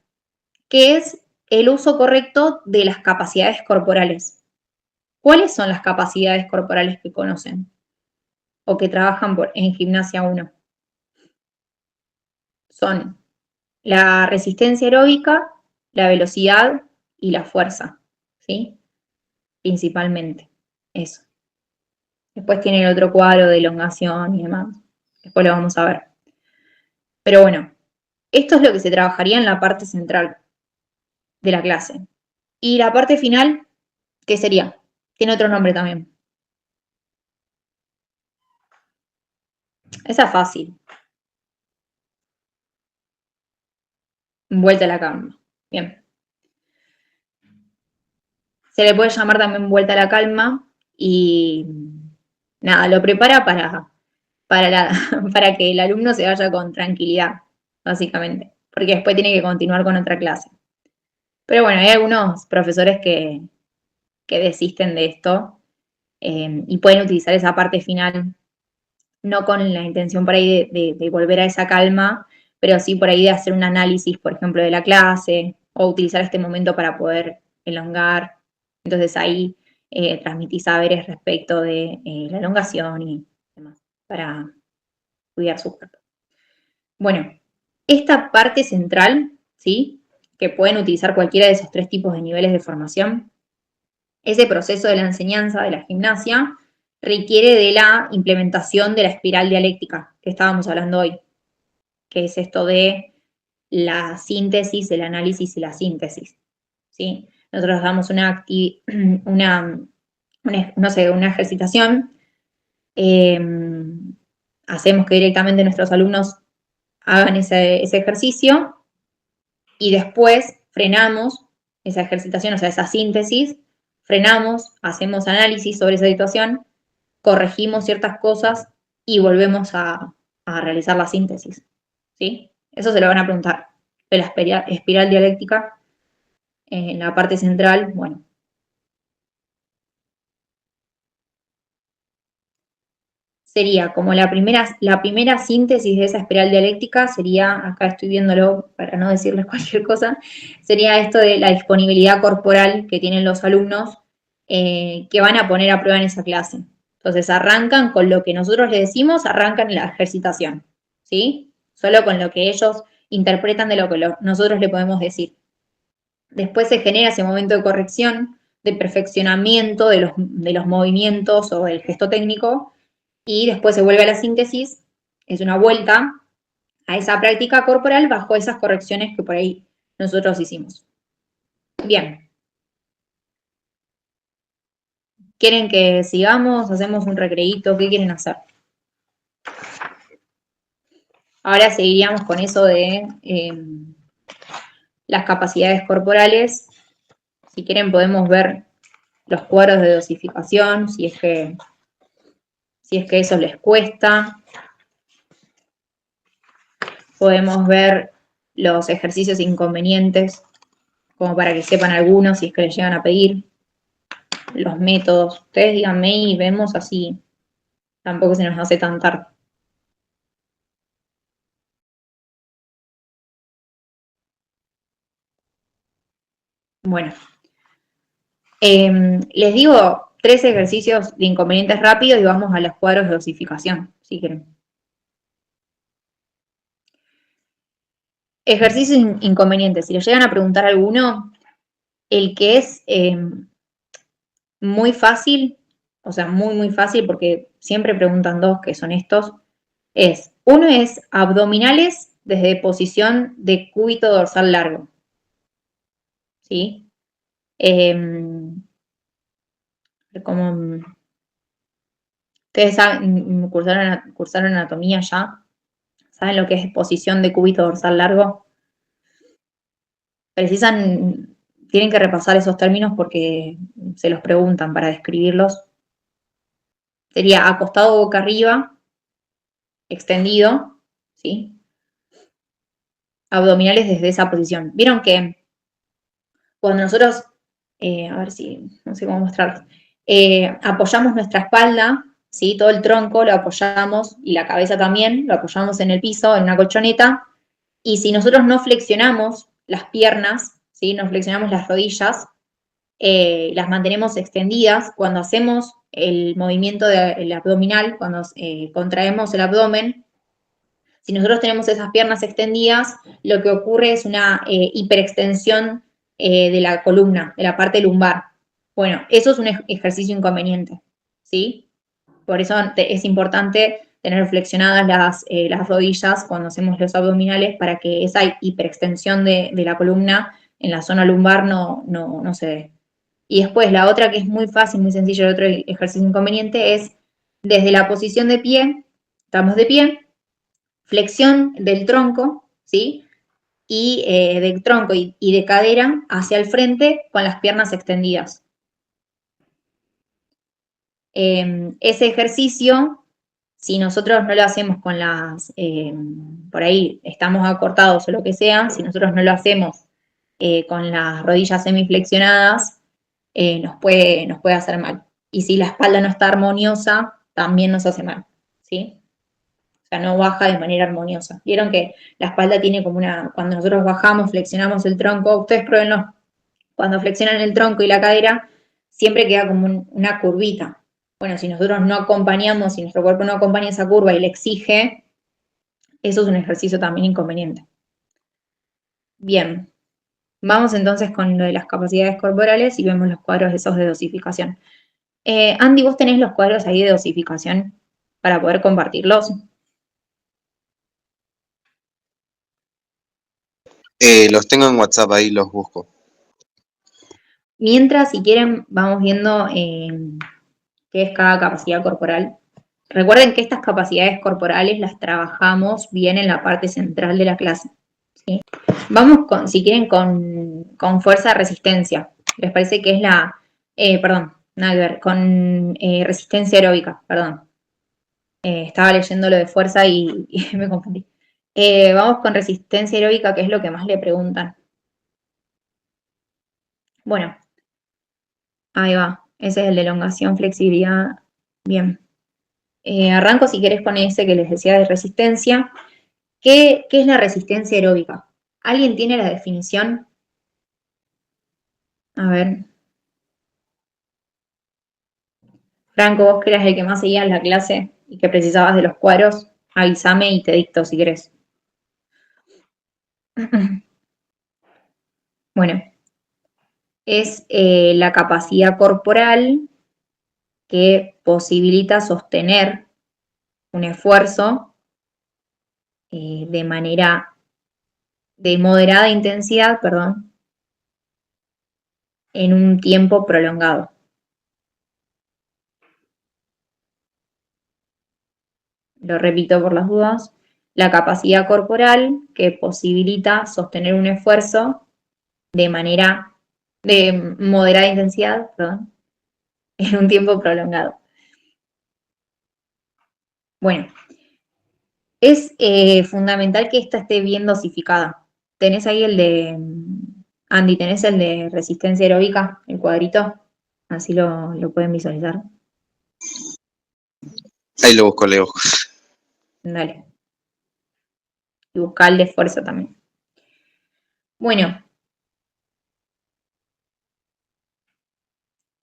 que es el uso correcto de las capacidades corporales. ¿Cuáles son las capacidades corporales que conocen? o que trabajan en Gimnasia 1. Son la resistencia aeróbica, la velocidad y la fuerza, ¿sí? Principalmente, eso. Después tiene el otro cuadro de elongación y demás. Después lo vamos a ver. Pero bueno, esto es lo que se trabajaría en la parte central de la clase. Y la parte final, ¿qué sería? Tiene otro nombre también. Esa es fácil. Vuelta a la calma. Bien. Se le puede llamar también vuelta a la calma y nada, lo prepara para que el alumno se vaya con tranquilidad, básicamente, porque después tiene que continuar con otra clase. Pero bueno, hay algunos profesores que desisten de esto y pueden utilizar esa parte final, no con la intención por ahí de volver a esa calma, pero sí por ahí de hacer un análisis, por ejemplo, de la clase, o utilizar este momento para poder elongar. Entonces ahí transmití saberes respecto de la elongación y demás, para cuidar su cuerpo. Bueno, esta parte central, ¿sí? Que pueden utilizar cualquiera de esos tres tipos de niveles de formación, ese proceso de la enseñanza de la gimnasia requiere de la implementación de la espiral dialéctica que estábamos hablando hoy, que es esto de la síntesis, el análisis y la síntesis, ¿sí? Nosotros damos una ejercitación, hacemos que directamente nuestros alumnos hagan ese ejercicio y después frenamos esa ejercitación, o sea, esa síntesis, frenamos, hacemos análisis sobre esa situación, corregimos ciertas cosas y volvemos a realizar la síntesis, ¿sí? Eso se lo van a preguntar de la espiral dialéctica en la parte central, bueno. Sería como la primera síntesis de esa espiral dialéctica sería, acá estoy viéndolo para no decirles cualquier cosa, sería esto de la disponibilidad corporal que tienen los alumnos que van a poner a prueba en esa clase. Entonces arrancan con lo que nosotros les decimos, arrancan la ejercitación, ¿sí? Solo con lo que ellos interpretan de lo que nosotros le podemos decir. Después se genera ese momento de corrección, de perfeccionamiento de los movimientos o del gesto técnico, y después se vuelve a la síntesis, es una vuelta a esa práctica corporal bajo esas correcciones que por ahí nosotros hicimos. Bien. ¿Quieren que sigamos? ¿Hacemos un recreíto? ¿Qué quieren hacer? Ahora seguiríamos con eso de las capacidades corporales. Si quieren podemos ver los cuadros de dosificación, si es que eso les cuesta. Podemos ver los ejercicios inconvenientes, como para que sepan algunos, si es que les llegan a pedir. Los métodos. Ustedes díganme y vemos así. Tampoco se nos hace tan tarde. Bueno. Les digo 3 ejercicios de inconvenientes rápidos y vamos a los cuadros de dosificación, si quieren. Ejercicios inconvenientes. Si les llegan a preguntar alguno, el que es muy fácil, o sea, muy, muy fácil, porque siempre preguntan 2 que son estos, uno es abdominales desde posición de cúbito dorsal largo. ¿Sí? Como ustedes saben, cursaron anatomía ya, ¿saben lo que es posición de cúbito dorsal largo? Tienen que repasar esos términos porque se los preguntan para describirlos. Sería acostado boca arriba, extendido, ¿sí? Abdominales desde esa posición. Vieron que cuando nosotros, a ver si, no sé cómo mostrarlos, apoyamos nuestra espalda, ¿sí? Todo el tronco lo apoyamos y la cabeza también, lo apoyamos en el piso, en una colchoneta, y si nosotros no flexionamos las piernas, ¿sí? No flexionamos las rodillas, las mantenemos extendidas, cuando hacemos el movimiento del abdominal, cuando contraemos el abdomen, si nosotros tenemos esas piernas extendidas, lo que ocurre es una hiperextensión de la columna, de la parte lumbar. Bueno, eso es un ejercicio inconveniente, ¿sí? Por eso es importante tener flexionadas las rodillas cuando hacemos los abdominales para que esa hiperextensión de la columna en la zona lumbar no se dé. Y después la otra que es muy fácil, muy sencillo, el otro ejercicio inconveniente es desde la posición de pie, estamos de pie, flexión del tronco, ¿sí? Y del tronco y de cadera hacia el frente con las piernas extendidas. Ese ejercicio, si nosotros no lo hacemos con las, por ahí estamos acortados o lo que sea, si nosotros no lo hacemos con las rodillas semiflexionadas, nos puede hacer mal. Y si la espalda no está armoniosa, también nos hace mal, ¿sí? O sea, no baja de manera armoniosa. Vieron que la espalda tiene como cuando nosotros bajamos, flexionamos el tronco, ustedes pruébenlo, cuando flexionan el tronco y la cadera, siempre queda como una curvita. Bueno, si nosotros no acompañamos, si nuestro cuerpo no acompaña esa curva y le exige, eso es un ejercicio también inconveniente. Bien, vamos entonces con lo de las capacidades corporales y vemos los cuadros esos de dosificación. Andy, ¿vos tenés los cuadros ahí de dosificación para poder compartirlos?
Los tengo en WhatsApp, ahí los busco.
Mientras, si quieren, vamos viendo qué es cada capacidad corporal. Recuerden que estas capacidades corporales las trabajamos bien en la parte central de la clase, ¿sí? Vamos, si quieren, con fuerza-resistencia. ¿Les parece que es perdón, nada que ver, con resistencia aeróbica, perdón. Estaba leyendo lo de fuerza y me confundí. Vamos con resistencia aeróbica, que es lo que más le preguntan. Bueno, ahí va. Ese es el de elongación, flexibilidad. Bien. Arranco, si querés, con ese que les decía de resistencia. ¿Qué es la resistencia aeróbica? ¿Alguien tiene la definición? A ver. Franco, vos que eras el que más seguía en la clase y que precisabas de los cuadros, avísame y te dicto si querés. Bueno, es la capacidad corporal que posibilita sostener un esfuerzo de moderada intensidad, perdón, en un tiempo prolongado. Lo repito por las dudas. La capacidad corporal que posibilita sostener un esfuerzo de moderada intensidad, perdón, en un tiempo prolongado. Bueno, es fundamental que esta esté bien dosificada. ¿Tenés ahí Andy, tenés el de resistencia aeróbica, el cuadrito? Así lo pueden visualizar.
Ahí lo busco, Leo.
Dale. Y buscar el de fuerza también. Bueno.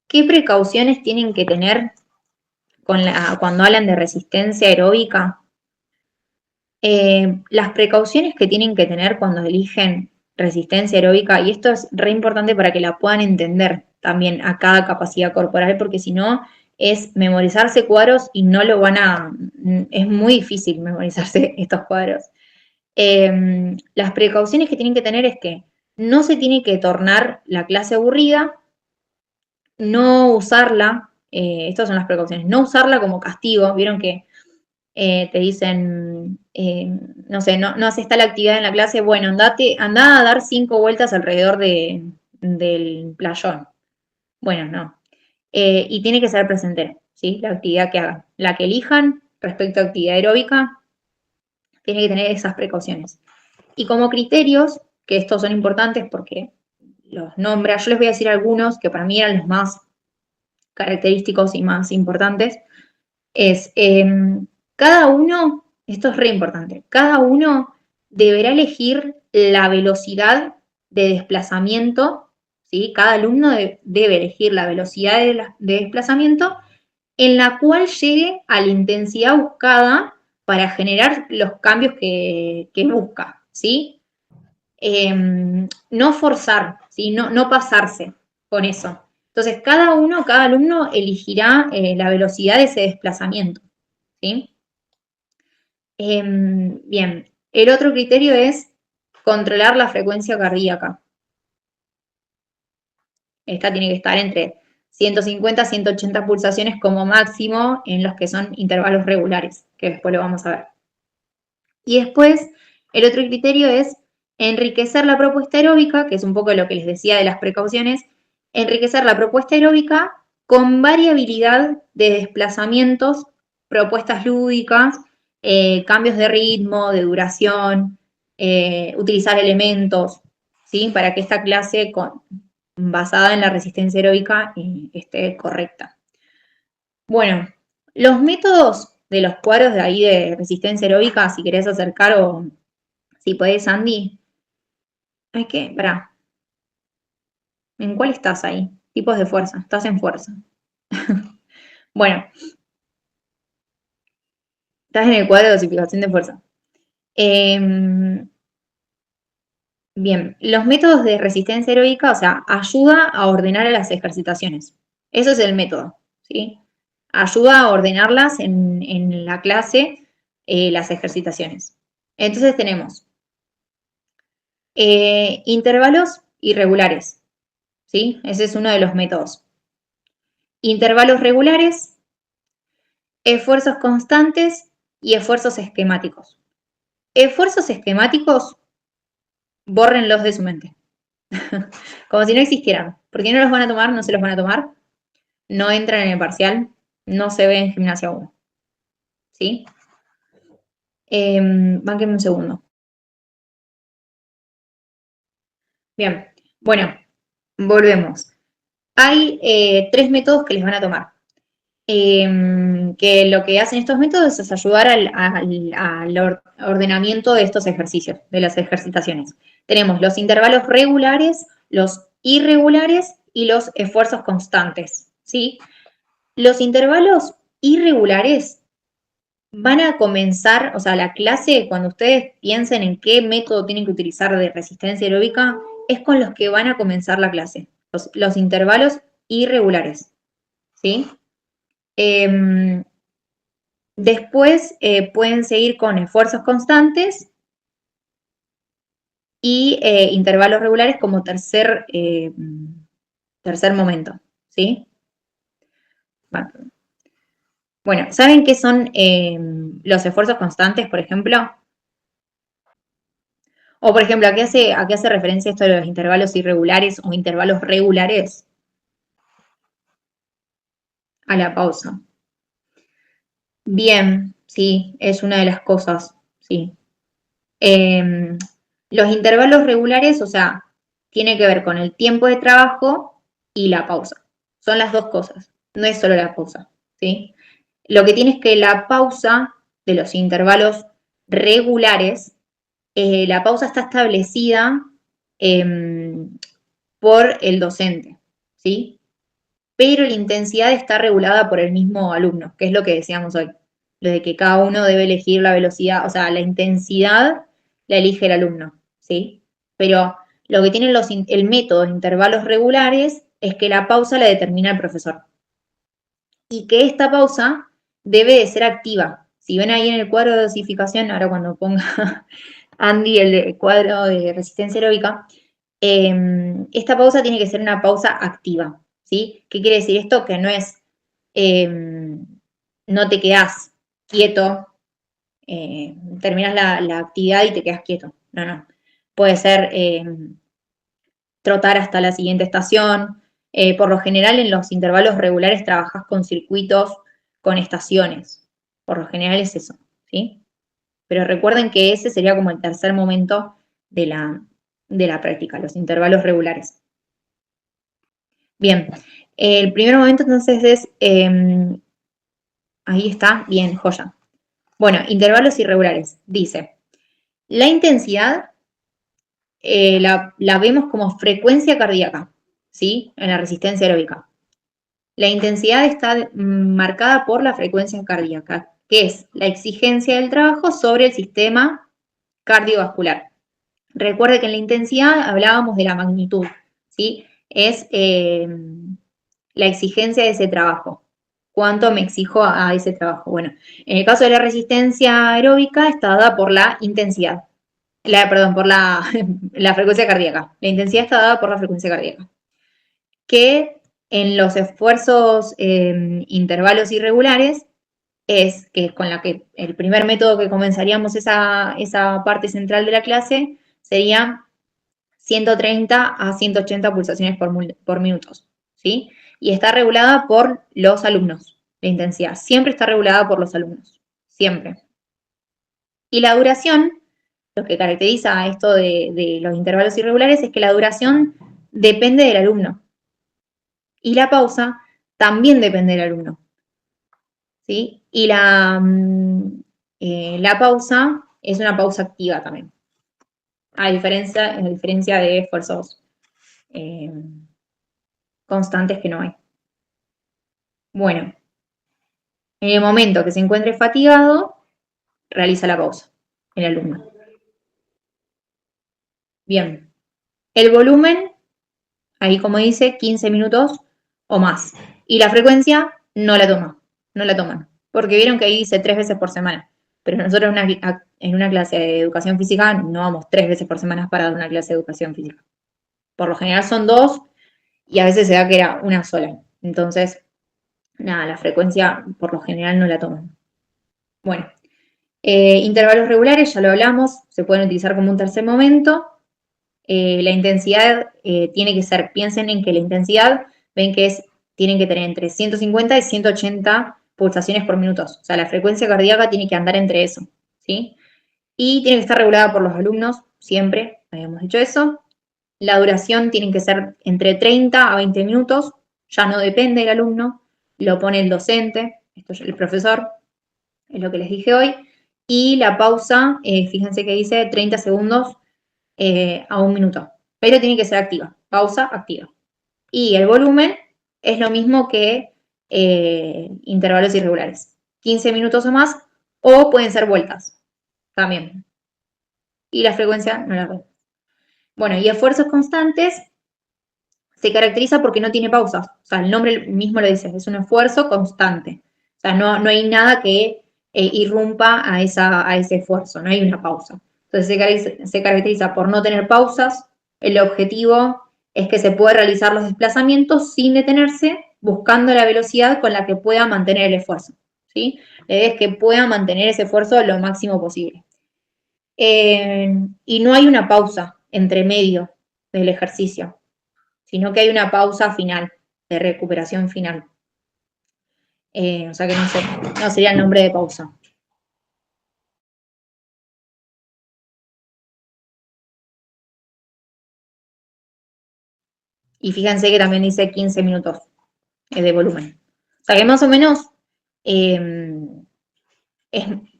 ¿Qué precauciones tienen que tener cuando hablan de resistencia aeróbica? Las precauciones que tienen que tener cuando eligen resistencia aeróbica, y esto es re importante para que la puedan entender también a cada capacidad corporal, porque si no es memorizarse cuadros y no lo es muy difícil memorizarse estos cuadros. Las precauciones que tienen que tener es que no se tiene que tornar la clase aburrida, no usarla, estas son las precauciones, no usarla como castigo. Vieron que te dicen, no sé, no haces tal actividad en la clase, bueno, andá a dar 5 vueltas alrededor del playón. Bueno, no. Y tiene que ser presente, ¿sí? La actividad que hagan. La que elijan respecto a actividad aeróbica, tiene que tener esas precauciones. Y como criterios, que estos son importantes porque los nombra, yo les voy a decir algunos que para mí eran los más característicos y más importantes, es cada uno, esto es re importante, cada uno deberá elegir la velocidad de desplazamiento, ¿sí? Cada alumno debe elegir la velocidad de desplazamiento en la cual llegue a la intensidad buscada para generar los cambios que busca, ¿sí? No forzar, ¿sí? No pasarse con eso. Entonces, cada alumno elegirá la velocidad de ese desplazamiento, ¿sí? Bien, el otro criterio es controlar la frecuencia cardíaca. Esta tiene que estar entre 150 a 180 pulsaciones como máximo en los que son intervalos regulares, que después lo vamos a ver. Y después, el otro criterio es enriquecer la propuesta aeróbica, que es un poco lo que les decía de las precauciones, enriquecer la propuesta aeróbica con variabilidad de desplazamientos, propuestas lúdicas, cambios de ritmo, de duración, utilizar elementos, ¿sí? Para que esta clase basada en la resistencia aeróbica esté correcta. Bueno, los métodos de los cuadros de ahí de resistencia aeróbica, si querés acercar o si podés, Andy. Hay que, pará. ¿En cuál estás ahí? Tipos de fuerza. Estás en fuerza. Bueno, estás en el cuadro de dosificación de fuerza. Bien, los métodos de resistencia aeróbica, o sea, ayuda a ordenar a las ejercitaciones. Eso es el método, ¿sí? Ayuda a ordenarlas en la clase, las ejercitaciones. Entonces tenemos intervalos irregulares, ¿sí? Ese es uno de los métodos. Intervalos regulares, esfuerzos constantes y esfuerzos esquemáticos. Esfuerzos esquemáticos, bórrenlos de su mente. Como si no existieran. ¿Por qué no los van a tomar? No se los van a tomar. No entran en el parcial. No se ve en gimnasia 1. ¿Sí? Bánquenme un segundo. Bien. Bueno, volvemos. Hay 3 métodos que les van a tomar. Que lo que hacen estos métodos es ayudar al ordenamiento de estos ejercicios, de las ejercitaciones. Tenemos los intervalos regulares, los irregulares y los esfuerzos constantes, ¿sí? Los intervalos irregulares van a comenzar, o sea, la clase, cuando ustedes piensen en qué método tienen que utilizar de resistencia aeróbica, es con los que van a comenzar la clase, los intervalos irregulares, ¿sí? Después pueden seguir con esfuerzos constantes y intervalos regulares como tercer momento, ¿sí? Bueno, ¿saben qué son los esfuerzos constantes, por ejemplo? O, por ejemplo, ¿a qué hace referencia esto de los intervalos irregulares o intervalos regulares? A la pausa. Bien, sí, es una de las cosas, sí. Los intervalos regulares, o sea, tiene que ver con el tiempo de trabajo y la pausa. Son las dos cosas, no es solo la pausa, ¿sí? Lo que tiene es que la pausa de los intervalos regulares, la pausa está establecida por el docente, ¿sí? Pero la intensidad está regulada por el mismo alumno, que es lo que decíamos hoy, lo de que cada uno debe elegir la velocidad, o sea, la intensidad la elige el alumno, ¿sí? Pero lo que tienen el método de intervalos regulares es que la pausa la determina el profesor. Y que esta pausa debe de ser activa. Si ven ahí en el cuadro de dosificación, ahora cuando ponga Andy el cuadro de resistencia aeróbica, esta pausa tiene que ser una pausa activa, ¿sí? ¿Qué quiere decir esto? Que no es, no te quedás quieto, terminas la actividad y te quedas quieto. No. Puede ser trotar hasta la siguiente estación. Por lo general, en los intervalos regulares trabajas con circuitos, con estaciones. Por lo general es eso, ¿sí? Pero recuerden que ese sería como el tercer momento de la práctica, los intervalos regulares. Bien, el primer momento entonces es, ahí está, bien, joya. Bueno, intervalos irregulares. Dice, la intensidad la vemos como frecuencia cardíaca, ¿sí? En la resistencia aeróbica. La intensidad está marcada por la frecuencia cardíaca, que es la exigencia del trabajo sobre el sistema cardiovascular. Recuerde que en la intensidad hablábamos de la magnitud, ¿sí? Es la exigencia de ese trabajo. ¿Cuánto me exijo a ese trabajo? Bueno, en el caso de la resistencia aeróbica está dada por la intensidad. Perdón, por la frecuencia cardíaca. La intensidad está dada por la frecuencia cardíaca. Que en los esfuerzos intervalos irregulares que es con la que el primer método que comenzaríamos esa parte central de la clase sería 130 a 180 pulsaciones por minuto, ¿sí? Y está regulada por los alumnos, la intensidad. Siempre está regulada por los alumnos, siempre. Y la duración, lo que caracteriza esto de los intervalos irregulares es que la duración depende del alumno. Y la pausa también depende del alumno, ¿sí? Y la pausa es una pausa activa también, a diferencia de esfuerzos constantes que no hay. Bueno, en el momento que se encuentre fatigado, realiza la pausa el alumno. Bien, el volumen, ahí como dice, 15 minutos o más. Y la frecuencia no la toman. Porque vieron que ahí dice 3 veces por semana. Pero nosotros en una clase de educación física no vamos 3 veces por semana para dar una clase de educación física. Por lo general son 2 y a veces se da que era una sola. Entonces, nada, la frecuencia por lo general no la toman. Bueno, intervalos regulares, ya lo hablamos, se pueden utilizar como un tercer momento. La intensidad tiene que ser, piensen en que la intensidad, ven que tienen que tener entre 150 y 180 pulsaciones por minuto. O sea, la frecuencia cardíaca tiene que andar entre eso, ¿sí? Y tiene que estar regulada por los alumnos, siempre, habíamos dicho eso. La duración tiene que ser entre 30 a 20 minutos, ya no depende del alumno, lo pone el docente, esto es el profesor, es lo que les dije hoy. Y la pausa, fíjense que dice 30 segundos a 1 minuto, pero tiene que ser activa, pausa activa. Y el volumen es lo mismo que intervalos irregulares, 15 minutos o más, o pueden ser vueltas también. Y la frecuencia no la veo. Bueno, y esfuerzos constantes se caracteriza porque no tiene pausas. O sea, el nombre mismo lo dice, es un esfuerzo constante. O sea, no hay nada que irrumpa a ese esfuerzo, no hay una pausa. Entonces se caracteriza por no tener pausas. El objetivo es que se pueda realizar los desplazamientos sin detenerse, buscando la velocidad con la que pueda mantener el esfuerzo, ¿sí? La idea es que pueda mantener ese esfuerzo lo máximo posible. Y no hay una pausa entre medio del ejercicio, sino que hay una pausa final, de recuperación final. O sea que no sería el nombre de pausa. Y fíjense que también dice 15 minutos de volumen. O sea que más o menos es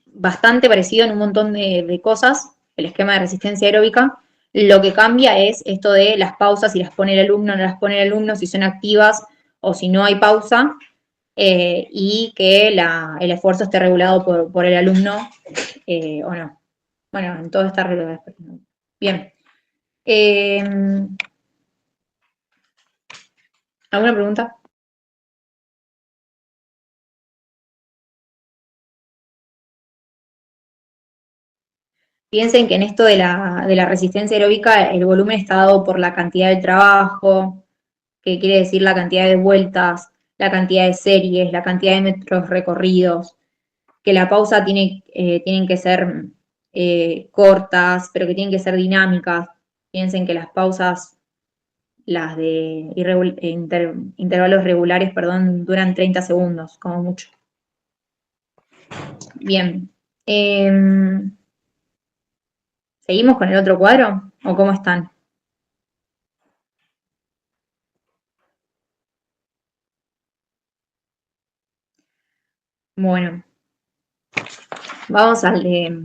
bastante parecido en un montón de cosas, el esquema de resistencia aeróbica. Lo que cambia es esto de las pausas, si las pone el alumno, no las pone el alumno, si son activas o si no hay pausa, y que el esfuerzo esté regulado por el alumno o no. Bueno, en todo está regulado. Bien. ¿Alguna pregunta? Piensen que en esto de la resistencia aeróbica el volumen está dado por la cantidad de trabajo, que quiere decir la cantidad de vueltas, la cantidad de series, la cantidad de metros recorridos, que la pausa tienen que ser cortas, pero que tienen que ser dinámicas. Piensen que las pausas, las de intervalos regulares, perdón, duran 30 segundos, como mucho. Bien. ¿Seguimos con el otro cuadro? ¿O cómo están? Bueno. Vamos al de...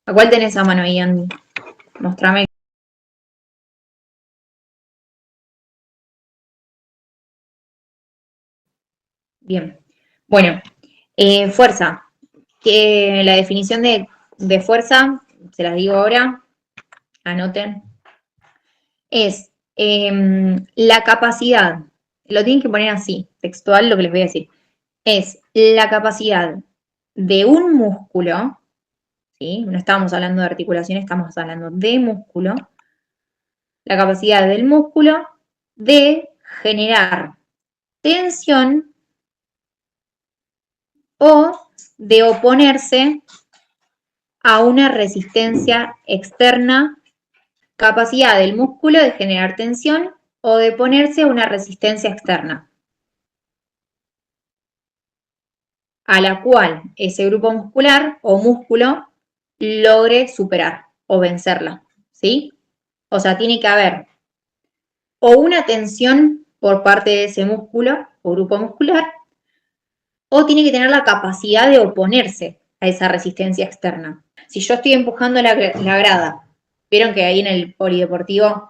¿A cuál tenés a mano ahí, Andy? Mostrame. Bien. Bueno, fuerza. Que la definición de fuerza, se las digo ahora, anoten, es la capacidad, lo tienen que poner así, textual lo que les voy a decir, es la capacidad de un músculo, ¿sí? No estamos hablando de articulación, estamos hablando de músculo, la capacidad del músculo de generar tensión o de oponerse a una resistencia externa, capacidad del músculo de generar tensión o de oponerse a una resistencia externa, a la cual ese grupo muscular o músculo logre superar o vencerla, ¿sí? O sea, tiene que haber o una tensión por parte de ese músculo o grupo muscular, o tiene que tener la capacidad de oponerse a esa resistencia externa. Si yo estoy empujando la grada, vieron que ahí en el polideportivo,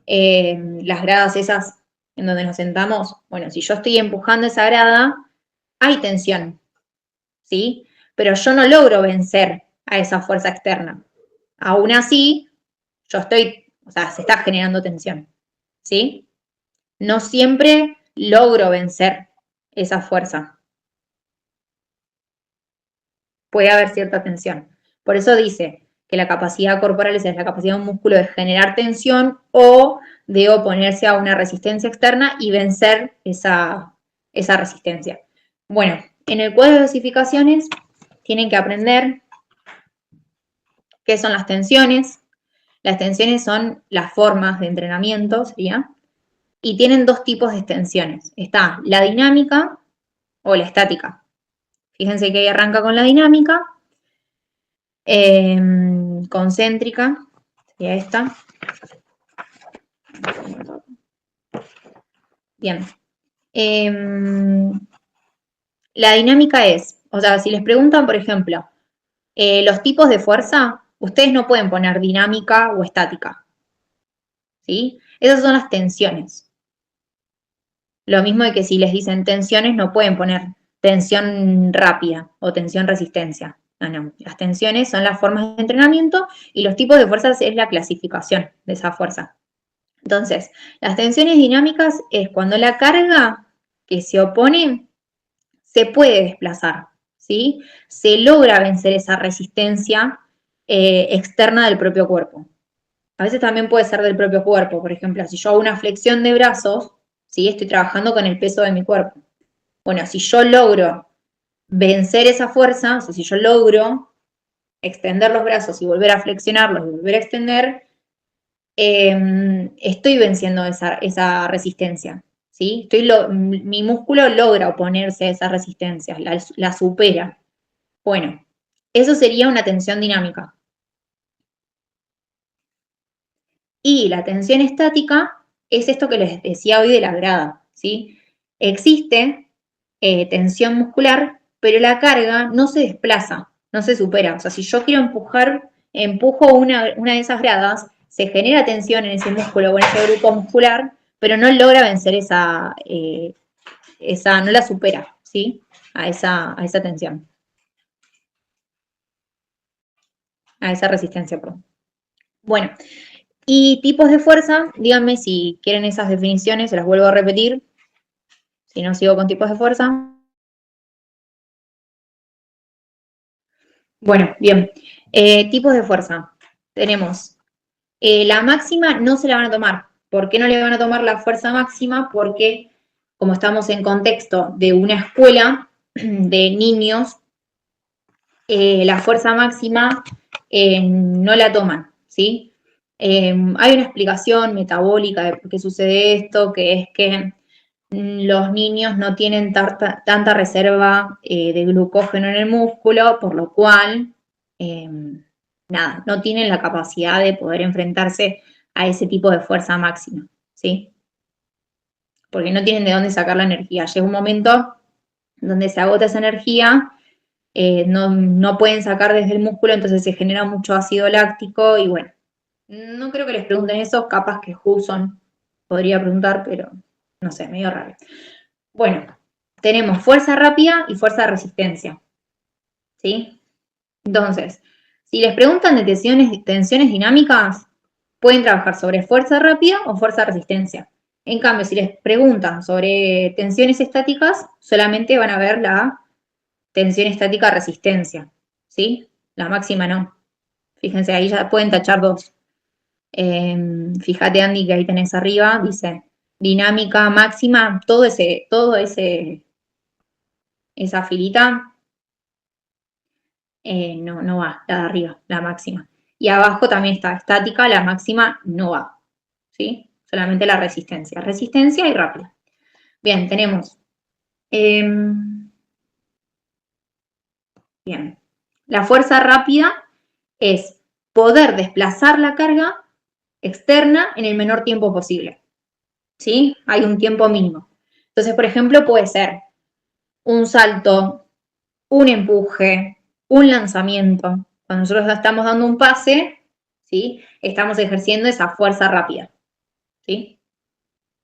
las gradas esas en donde nos sentamos, bueno, si yo estoy empujando esa grada, hay tensión, ¿sí? Pero yo no logro vencer a esa fuerza externa. Aún así, yo estoy, o sea, se está generando tensión, ¿sí? No siempre logro vencer esa fuerza. Puede haber cierta tensión. Por eso dice que la capacidad corporal es la capacidad de un músculo de generar tensión o de oponerse a una resistencia externa y vencer esa resistencia. Bueno, en el cuadro de dosificaciones tienen que aprender qué son las tensiones. Las tensiones son las formas de entrenamiento, sería, y tienen dos tipos de tensiones. Está la dinámica o la estática. Fíjense que ahí arranca con la dinámica, concéntrica, sería esta. Bien. La dinámica es, o sea, si les preguntan, por ejemplo, los tipos de fuerza, ustedes no pueden poner dinámica o estática, ¿sí? Esas son las tensiones. Lo mismo de que si les dicen tensiones, no pueden poner tensión rápida o tensión resistencia. No. Las tensiones son las formas de entrenamiento y los tipos de fuerzas es la clasificación de esa fuerza. Entonces, las tensiones dinámicas es cuando la carga que se opone se puede desplazar, ¿sí? Se logra vencer esa resistencia externa del propio cuerpo. A veces también puede ser del propio cuerpo. Por ejemplo, si yo hago una flexión de brazos, ¿sí? Estoy trabajando con el peso de mi cuerpo. Bueno, si yo logro vencer esa fuerza, o sea, si yo logro extender los brazos y volver a flexionarlos y volver a extender, estoy venciendo esa resistencia, ¿sí? Mi músculo logra oponerse a esa resistencia, la supera. Bueno, eso sería una tensión dinámica. Y la tensión estática es esto que les decía hoy de la grada, ¿sí? Existe tensión muscular, pero la carga no se desplaza, no se supera. O sea, si yo quiero empujo una de esas gradas, se genera tensión en ese músculo o en ese grupo muscular, pero no logra vencer no la supera, ¿sí? A esa tensión. A esa resistencia, perdón. Bueno, y tipos de fuerza, díganme si quieren esas definiciones, se las vuelvo a repetir. Si no, sigo con tipos de fuerza. Bueno, bien. Tipos de fuerza. Tenemos la máxima, no se la van a tomar. ¿Por qué no le van a tomar la fuerza máxima? Porque como estamos en contexto de una escuela de niños, la fuerza máxima no la toman, ¿sí? Hay una explicación metabólica de por qué sucede esto, que es que los niños no tienen tanta reserva de glucógeno en el músculo, por lo cual, nada, no tienen la capacidad de poder enfrentarse a ese tipo de fuerza máxima, ¿sí? Porque no tienen de dónde sacar la energía. Llega un momento donde se agota esa energía, no pueden sacar desde el músculo, entonces se genera mucho ácido láctico y bueno, no creo que les pregunten eso, capaz que Hudson podría preguntar, pero no sé, medio raro. Bueno, tenemos fuerza rápida y fuerza de resistencia, ¿sí? Entonces, si les preguntan de tensiones dinámicas, pueden trabajar sobre fuerza rápida o fuerza de resistencia. En cambio, si les preguntan sobre tensiones estáticas, solamente van a ver la tensión estática resistencia, ¿sí? La máxima no. Fíjense, ahí ya pueden tachar dos. Fíjate, Andy, que ahí tenés arriba, dice dinámica máxima, esa filita, no va, la de arriba, la máxima. Y abajo también está estática, la máxima no va, ¿sí? Solamente la resistencia. Resistencia y rápida. Bien, tenemos. Bien. La fuerza rápida es poder desplazar la carga externa en el menor tiempo posible, ¿sí? Hay un tiempo mínimo. Entonces, por ejemplo, puede ser un salto, un empuje, un lanzamiento. Cuando nosotros estamos dando un pase, ¿sí? Estamos ejerciendo esa fuerza rápida, ¿sí?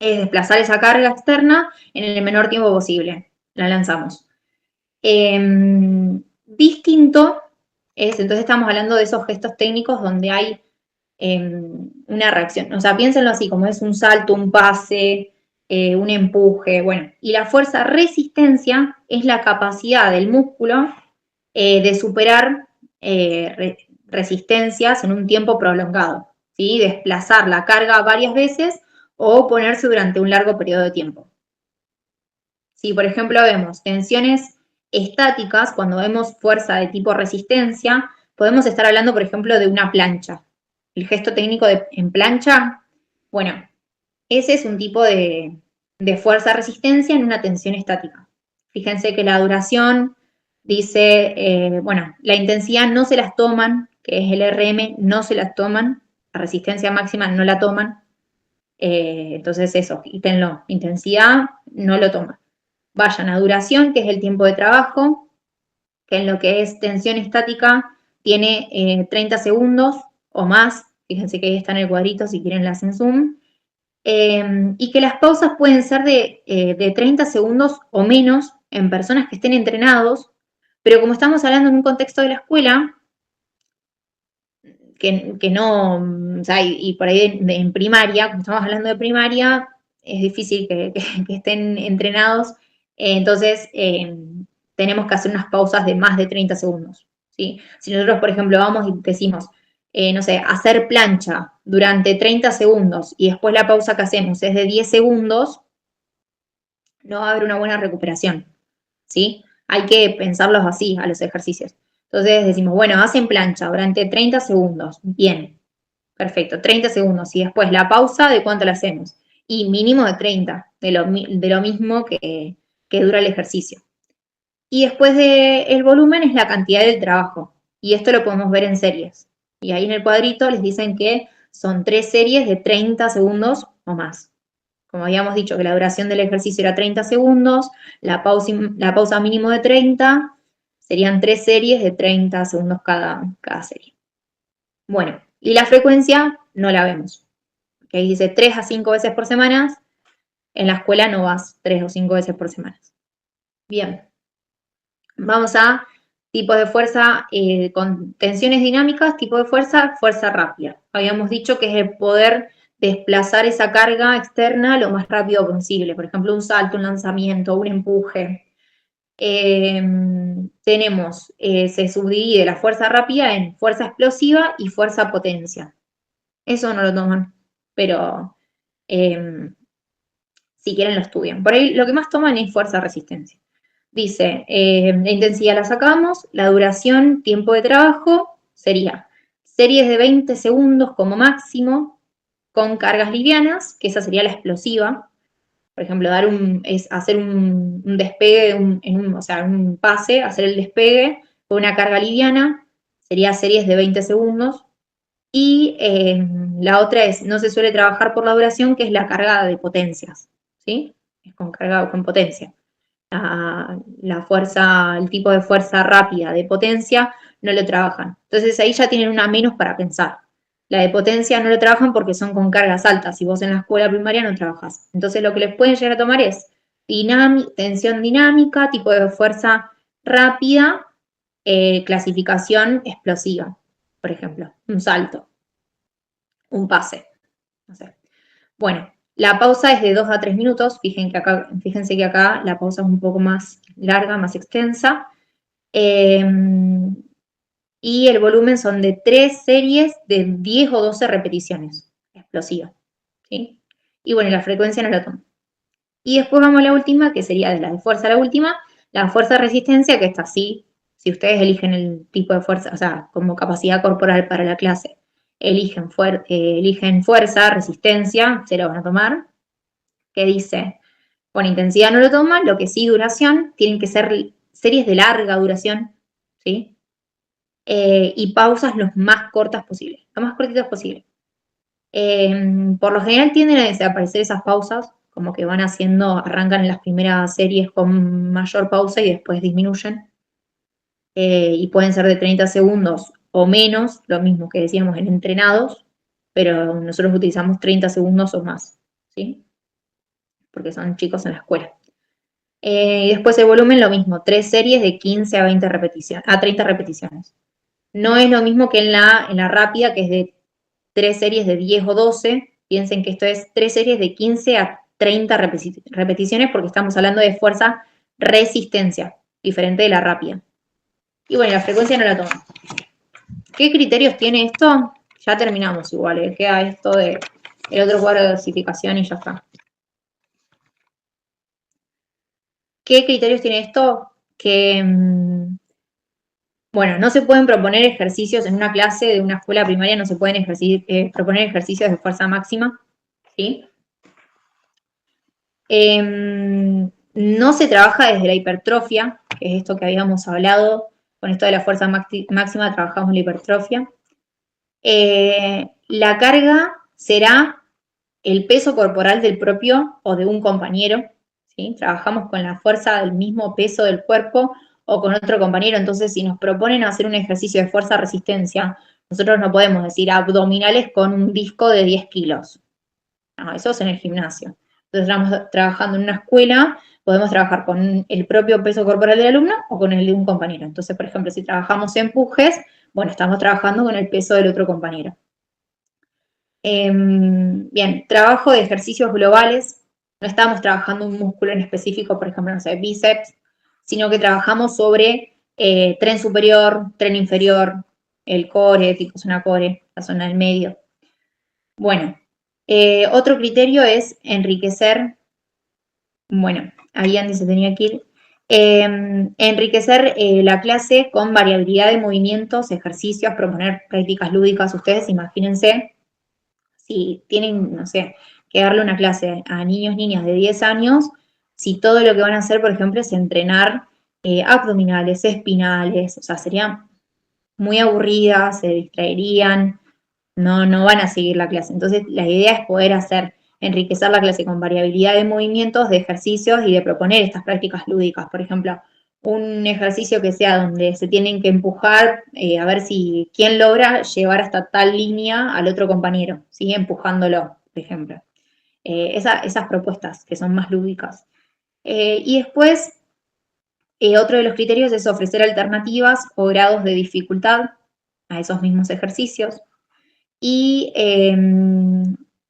Es desplazar esa carga externa en el menor tiempo posible. La lanzamos. Distinto es, entonces estamos hablando de esos gestos técnicos donde hay una reacción. O sea, piénsenlo así, como es un salto, un pase, un empuje, bueno. Y la fuerza resistencia es la capacidad del músculo de superar resistencias en un tiempo prolongado, ¿sí? Desplazar la carga varias veces o ponerse durante un largo periodo de tiempo. Si, por ejemplo, vemos tensiones estáticas, cuando vemos fuerza de tipo resistencia, podemos estar hablando, por ejemplo, de una plancha. El gesto técnico en plancha, bueno, ese es un tipo de fuerza-resistencia en una tensión estática. Fíjense que la duración dice, bueno, la intensidad no se las toman, que es el RM, no se las toman, la resistencia máxima no la toman, entonces eso, quítenlo, intensidad no lo toman. Vayan a duración, que es el tiempo de trabajo, que en lo que es tensión estática tiene 30 segundos o más, fíjense que ahí está en el cuadrito si quieren la hacen zoom, y que las pausas pueden ser de 30 segundos o menos en personas que estén entrenados, pero como estamos hablando en un contexto de la escuela, que no, o sea, y por ahí en primaria, como estamos hablando de primaria, es difícil que estén entrenados, entonces tenemos que hacer unas pausas de más de 30 segundos, ¿sí? Si nosotros, por ejemplo, vamos y decimos, no sé, hacer plancha durante 30 segundos y después la pausa que hacemos es de 10 segundos, no va a haber una buena recuperación, ¿sí? Hay que pensarlos así a los ejercicios. Entonces decimos, bueno, hacen plancha durante 30 segundos, bien, perfecto, 30 segundos, y después la pausa, ¿de cuánto la hacemos? Y mínimo de 30, de lo mismo que dura el ejercicio. Y después del volumen es la cantidad del trabajo, y esto lo podemos ver en series. Y ahí en el cuadrito les dicen que son 3 series de 30 segundos o más. Como habíamos dicho que la duración del ejercicio era 30 segundos, la pausa mínimo de 30, serían 3 series de 30 segundos cada serie. Bueno, y la frecuencia no la vemos. Que ahí dice 3 a 5 veces por semana. En la escuela no vas 3 o 5 veces por semana. Bien. Vamos a tipos de fuerza con tensiones dinámicas, tipo de fuerza, fuerza rápida. Habíamos dicho que es el poder desplazar esa carga externa lo más rápido posible. Por ejemplo, un salto, un lanzamiento, un empuje. Tenemos, se subdivide la fuerza rápida en fuerza explosiva y fuerza potencia. Eso no lo toman, pero si quieren lo estudian. Por ahí lo que más toman es fuerza resistencia. Dice, la intensidad la sacamos, la duración, tiempo de trabajo, sería series de 20 segundos como máximo, con cargas livianas, que esa sería la explosiva. Por ejemplo, hacer un despegue, o sea, un pase, hacer el despegue con una carga liviana, sería series de 20 segundos. Y la otra es, no se suele trabajar por la duración, que es la carga de potencias, ¿sí? Es con carga con potencia. La fuerza, el tipo de fuerza rápida de potencia no lo trabajan. Entonces ahí ya tienen una menos para pensar. La de potencia no lo trabajan porque son con cargas altas. Si vos en la escuela primaria no trabajás. Entonces lo que les pueden llegar a tomar es tensión dinámica, tipo de fuerza rápida, clasificación explosiva, por ejemplo, un salto, un pase, no sé. Bueno, la pausa es de 2 a 3 minutos, fíjense que acá la pausa es un poco más larga, más extensa, y el volumen son de 3 series de 10 o 12 repeticiones explosivas, ¿sí? Y bueno, la frecuencia no la tomo. Y después vamos a la última, que sería de la de fuerza la última, la fuerza de resistencia, que está así, si ustedes eligen el tipo de fuerza, o sea, como capacidad corporal para la clase, eligen fuerza, resistencia, se lo van a tomar, que dice, con intensidad no lo toman, lo que sí duración, tienen que ser series de larga duración, ¿sí? Y pausas lo más cortitas posible. Por lo general tienden a desaparecer esas pausas, como que arrancan en las primeras series con mayor pausa y después disminuyen. Y pueden ser de 30 segundos o menos, lo mismo que decíamos en entrenados, pero nosotros utilizamos 30 segundos o más, ¿sí? Porque son chicos en la escuela. Y después el volumen lo mismo, 3 series de 15 a 20 repeticiones, a 30 repeticiones. No es lo mismo que en la rápida, que es de 3 series de 10 o 12. Piensen que esto es 3 series de 15 a 30 repeticiones porque estamos hablando de fuerza resistencia, diferente de la rápida. Y bueno, la frecuencia no la tomo. ¿Qué criterios tiene esto? Ya terminamos igual, queda esto de el otro cuadro de dosificación y ya está. ¿Qué criterios tiene esto? Que, bueno, no se pueden proponer ejercicios en una clase de una escuela primaria, no se pueden proponer ejercicios de fuerza máxima, ¿sí? No se trabaja desde la hipertrofia, que es esto que habíamos hablado, con esto de la fuerza máxima trabajamos la hipertrofia. La carga será el peso corporal del propio o de un compañero, ¿sí? Trabajamos con la fuerza del mismo peso del cuerpo o con otro compañero, entonces si nos proponen hacer un ejercicio de fuerza-resistencia, nosotros no podemos decir abdominales con un disco de 10 kilos. No, eso es en el gimnasio. Entonces estamos trabajando en una escuela, podemos trabajar con el propio peso corporal del alumno o con el de un compañero. Entonces, por ejemplo, si trabajamos empujes, bueno, estamos trabajando con el peso del otro compañero. Bien, trabajo de ejercicios globales. No estamos trabajando un músculo en específico, por ejemplo, no sé, bíceps, sino que trabajamos sobre tren superior, tren inferior, el core, tipo zona core, la zona del medio. Bueno, otro criterio es enriquecer, bueno, ahí Andy se tenía que ir, enriquecer la clase con variabilidad de movimientos, ejercicios, proponer prácticas lúdicas. Ustedes imagínense si tienen, no sé, que darle una clase a niños, niñas de 10 años, si todo lo que van a hacer, por ejemplo, es entrenar abdominales, espinales, o sea, sería muy aburrida, se distraerían, no van a seguir la clase. Entonces, la idea es poder enriquecer la clase con variabilidad de movimientos, de ejercicios y de proponer estas prácticas lúdicas. Por ejemplo, un ejercicio que sea donde se tienen que empujar, a ver si quién logra llevar hasta tal línea al otro compañero, ¿sí? Empujándolo, por ejemplo. Esas propuestas que son más lúdicas. Y después, otro de los criterios es ofrecer alternativas o grados de dificultad a esos mismos ejercicios. Y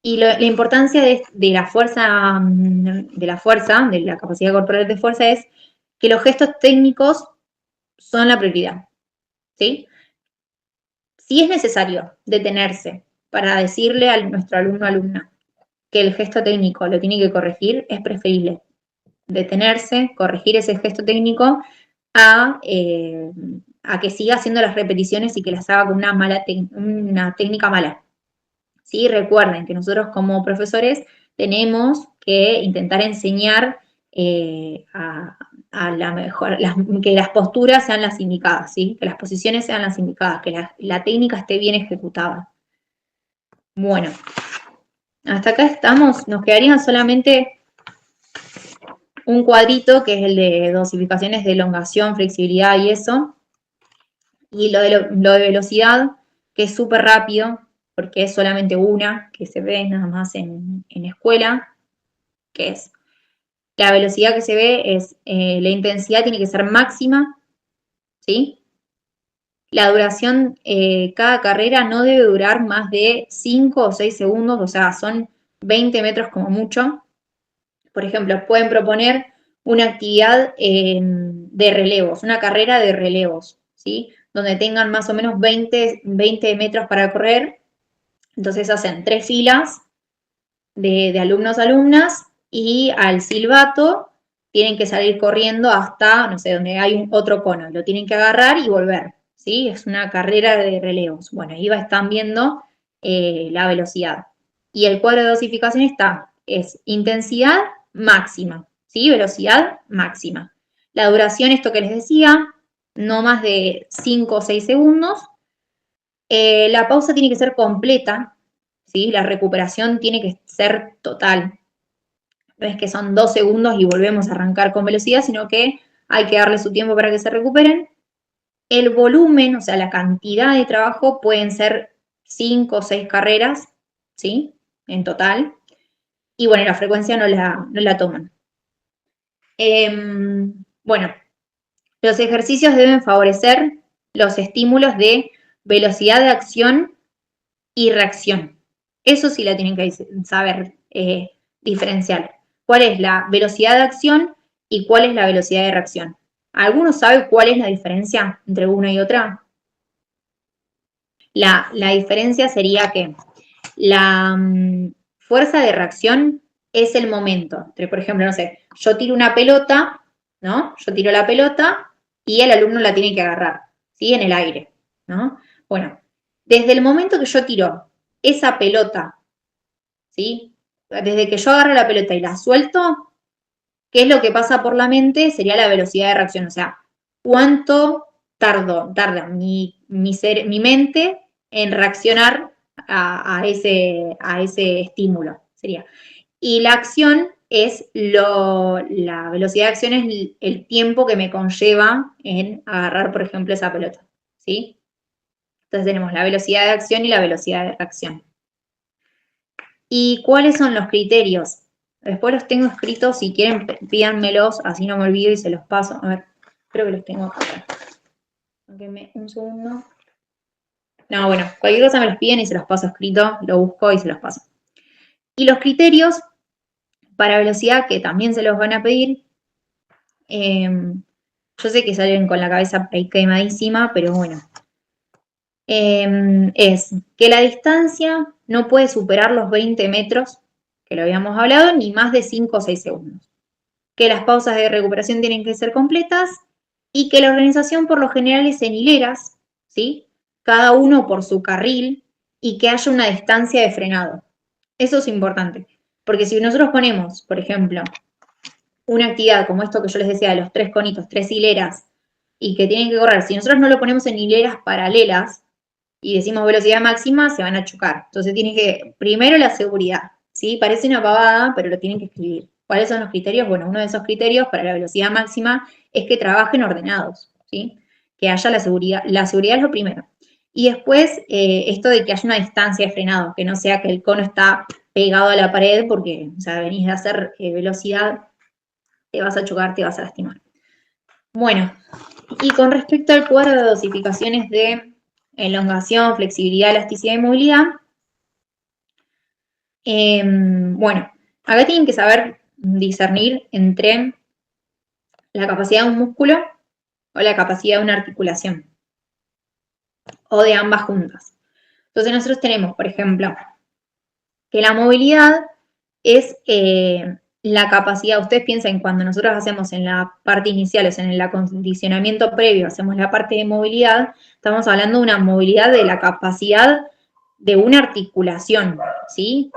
la importancia de la fuerza, de la capacidad corporal de fuerza es que los gestos técnicos son la prioridad, ¿sí? Si es necesario detenerse para decirle a nuestro alumno o alumna que el gesto técnico lo tiene que corregir, es preferible detenerse, corregir ese gesto técnico a que siga haciendo las repeticiones y que las haga con una técnica mala. ¿Sí? Recuerden que nosotros como profesores tenemos que intentar enseñar a la mejor, que las posturas sean las indicadas, ¿sí? Que las posiciones sean las indicadas, que la técnica esté bien ejecutada. Bueno, hasta acá estamos. Nos quedaría solamente un cuadrito que es el de dosificaciones de elongación, flexibilidad y eso. Y lo de velocidad, que es súper rápido, porque es solamente una que se ve nada más en escuela, que es la velocidad que se ve es, la intensidad tiene que ser máxima, ¿sí? La duración, cada carrera no debe durar más de 5 o 6 segundos, o sea, son 20 metros como mucho. Por ejemplo, pueden proponer una actividad de relevos, una carrera de relevos, ¿sí? Donde tengan más o menos 20 metros para correr. Entonces hacen 3 filas de alumnos, alumnas, y al silbato tienen que salir corriendo hasta, no sé, donde hay otro cono. Lo tienen que agarrar y volver, ¿sí? Es una carrera de relevos. Bueno, ahí están viendo la velocidad. Y el cuadro de dosificación es intensidad máxima, ¿sí? Velocidad máxima. La duración, esto que les decía, no más de 5 o 6 segundos. La pausa tiene que ser completa, ¿sí? La recuperación tiene que ser total. No es que son 2 segundos y volvemos a arrancar con velocidad, sino que hay que darle su tiempo para que se recuperen. El volumen, o sea, la cantidad de trabajo pueden ser 5 o 6 carreras, ¿sí? En total. Y bueno, la frecuencia no la toman. Bueno, los ejercicios deben favorecer los estímulos de velocidad de acción y reacción. Eso sí la tienen que saber diferenciar. ¿Cuál es la velocidad de acción y cuál es la velocidad de reacción? ¿Alguno sabe cuál es la diferencia entre una y otra? La diferencia sería que la fuerza de reacción es el momento. Por ejemplo, no sé, yo tiro una pelota, ¿no? Yo tiro la pelota y el alumno la tiene que agarrar, ¿sí? En el aire, ¿no? Bueno, desde el momento que yo tiro esa pelota, ¿sí? Desde que yo agarro la pelota y la suelto, ¿qué es lo que pasa por la mente? Sería la velocidad de reacción, o sea, cuánto tarda mi mente en reaccionar a ese estímulo, sería. Y la acción es la velocidad de acción es el tiempo que me conlleva en agarrar, por ejemplo, esa pelota, ¿sí? Entonces tenemos la velocidad de acción y la velocidad de reacción. ¿Y cuáles son los criterios? Después los tengo escritos, si quieren pídanmelos, así no me olvido y se los paso. A ver, creo que los tengo acá. Déjenme un segundo. No, bueno, cualquier cosa me los piden y se los paso escrito, lo busco y se los paso. Y los criterios para velocidad, que también se los van a pedir, yo sé que salen con la cabeza quemadísima, pero bueno. Es que la distancia no puede superar los 20 metros, que lo habíamos hablado, ni más de 5 o 6 segundos. Que las pausas de recuperación tienen que ser completas y que la organización por lo general es en hileras, ¿sí? Cada uno por su carril y que haya una distancia de frenado. Eso es importante, porque si nosotros ponemos, por ejemplo, una actividad como esto que yo les decía, de los 3 conitos, 3 hileras, y que tienen que correr, si nosotros no lo ponemos en hileras paralelas y decimos velocidad máxima, se van a chocar. Entonces tiene que, primero la seguridad, ¿sí? Parece una pavada, pero lo tienen que escribir. ¿Cuáles son los criterios? Bueno, uno de esos criterios para la velocidad máxima es que trabajen ordenados, ¿sí? Que haya la seguridad. La seguridad es lo primero. Y después, esto de que haya una distancia de frenado, que no sea que el cono está pegado a la pared porque, o sea, venís de hacer velocidad, te vas a chocar, te vas a lastimar. Bueno, y con respecto al cuadro de dosificaciones de elongación, flexibilidad, elasticidad y movilidad, bueno, acá tienen que saber discernir entre la capacidad de un músculo o la capacidad de una articulación, o de ambas juntas. Entonces nosotros tenemos, por ejemplo, que la movilidad es la capacidad, ustedes piensen, cuando nosotros hacemos en la parte inicial, o sea, en el acondicionamiento previo, hacemos la parte de movilidad, estamos hablando de una movilidad de la capacidad de una articulación, ¿sí?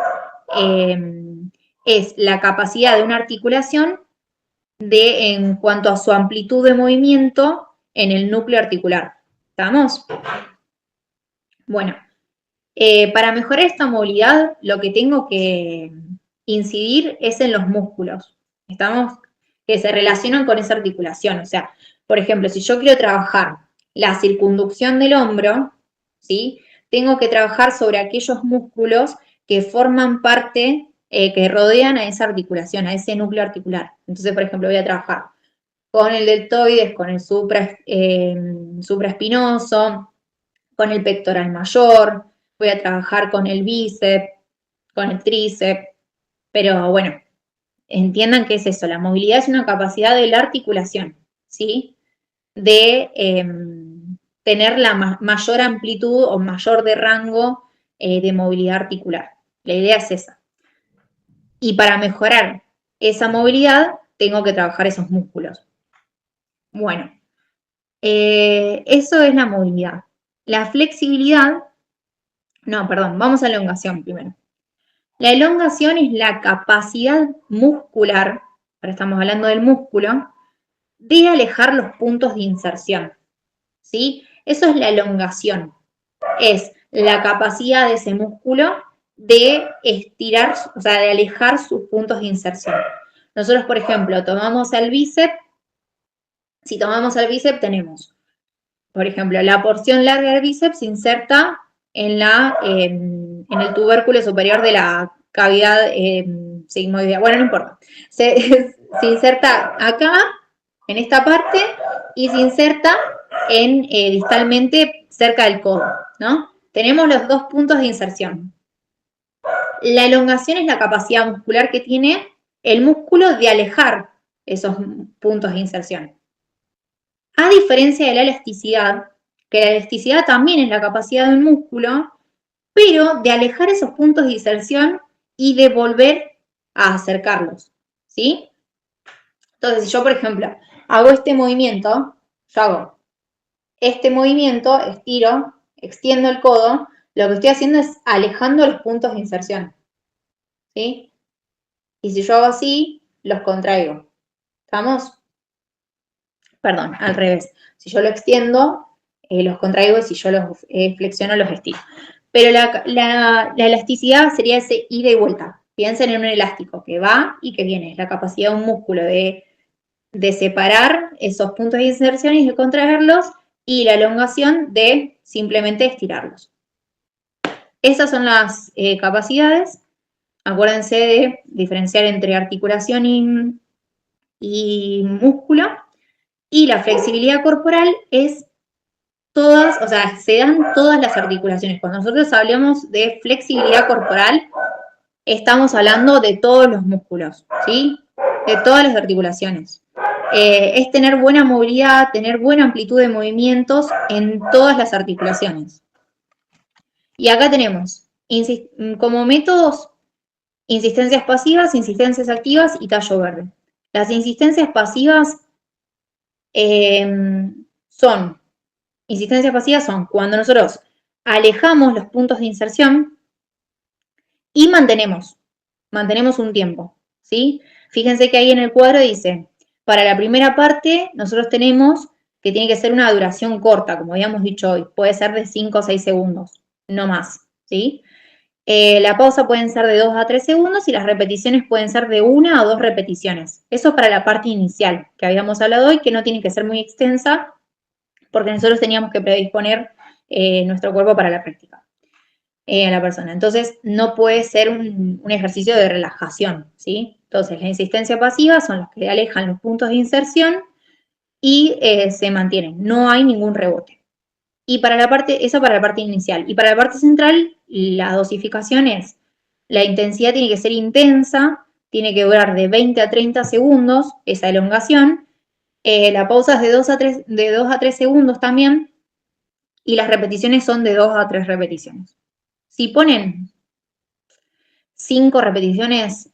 Es la capacidad de una articulación en cuanto a su amplitud de movimiento en el núcleo articular. ¿Estamos? Bueno, para mejorar esta movilidad, lo que tengo que incidir es en los músculos, ¿estamos? Que se relacionan con esa articulación. O sea, por ejemplo, si yo quiero trabajar la circunducción del hombro, ¿sí? Tengo que trabajar sobre aquellos músculos que forman parte que rodean a esa articulación, a ese núcleo articular. Entonces, por ejemplo, voy a trabajar con el deltoides, con el supraespinoso, con el pectoral mayor, voy a trabajar con el bíceps, con el tríceps, pero bueno, entiendan que es eso, la movilidad es una capacidad de la articulación, ¿sí? De tener la mayor amplitud o mayor de rango de movilidad articular. La idea es esa. Y para mejorar esa movilidad, tengo que trabajar esos músculos. Bueno, eso es la movilidad. La flexibilidad, no, perdón, vamos a la elongación primero. La elongación es la capacidad muscular, ahora estamos hablando del músculo, de alejar los puntos de inserción, ¿sí? Eso es la elongación, es la capacidad de ese músculo de estirar, o sea, de alejar sus puntos de inserción. Nosotros, por ejemplo, tomamos el bíceps, si tomamos el bíceps tenemos, por ejemplo, la porción larga del bíceps se inserta en el tubérculo superior de la cavidad sigmoidea. Bueno, no importa. Se inserta acá, en esta parte, y se inserta distalmente cerca del codo, ¿no? Tenemos los dos puntos de inserción. La elongación es la capacidad muscular que tiene el músculo de alejar esos puntos de inserción. A diferencia de la elasticidad, que la elasticidad también es la capacidad del músculo, pero de alejar esos puntos de inserción y de volver a acercarlos, ¿sí? Entonces, si yo, por ejemplo, hago este movimiento, yo hago este movimiento, estiro, extiendo el codo, lo que estoy haciendo es alejando los puntos de inserción, ¿sí? Y si yo hago así, los contraigo. ¿Estamos? Perdón, al revés. Si yo lo extiendo, los contraigo, y si yo los flexiono, los estiro. Pero la elasticidad sería ese ida y vuelta. Piensen en un elástico que va y que viene. Es la capacidad de un músculo de separar esos puntos de inserción y de contraerlos, y la elongación de simplemente estirarlos. Esas son las capacidades. Acuérdense de diferenciar entre articulación y músculo. Y la flexibilidad corporal es todas, o sea, se dan todas las articulaciones. Cuando nosotros hablamos de flexibilidad corporal, estamos hablando de todos los músculos, ¿sí? De todas las articulaciones. Es tener buena movilidad, tener buena amplitud de movimientos en todas las articulaciones. Y acá tenemos, como métodos, insistencias pasivas, insistencias activas y tallo verde. Las insistencias pasivas insistencias pasivas son cuando nosotros alejamos los puntos de inserción y mantenemos un tiempo, ¿sí? Fíjense que ahí en el cuadro dice, para la primera parte nosotros tenemos que tiene que ser una duración corta, como habíamos dicho hoy, puede ser de 5 o 6 segundos, no más, ¿sí? La pausa pueden ser de 2 a 3 segundos y las repeticiones pueden ser de 1 a 2 repeticiones. Eso es para la parte inicial que habíamos hablado hoy, que no tiene que ser muy extensa, porque nosotros teníamos que predisponer nuestro cuerpo para la práctica, a la persona. Entonces, no puede ser un ejercicio de relajación, ¿sí? Entonces, la insistencia pasiva son los que alejan los puntos de inserción y se mantienen. No hay ningún rebote. Y para la parte, eso para la parte inicial. Y para la parte central, la dosificación es, la intensidad tiene que ser intensa, tiene que durar de 20 a 30 segundos, esa elongación. La pausa es de 2 a 3 segundos también, y las repeticiones son de 2 a 3 repeticiones. Si ponen 5 repeticiones,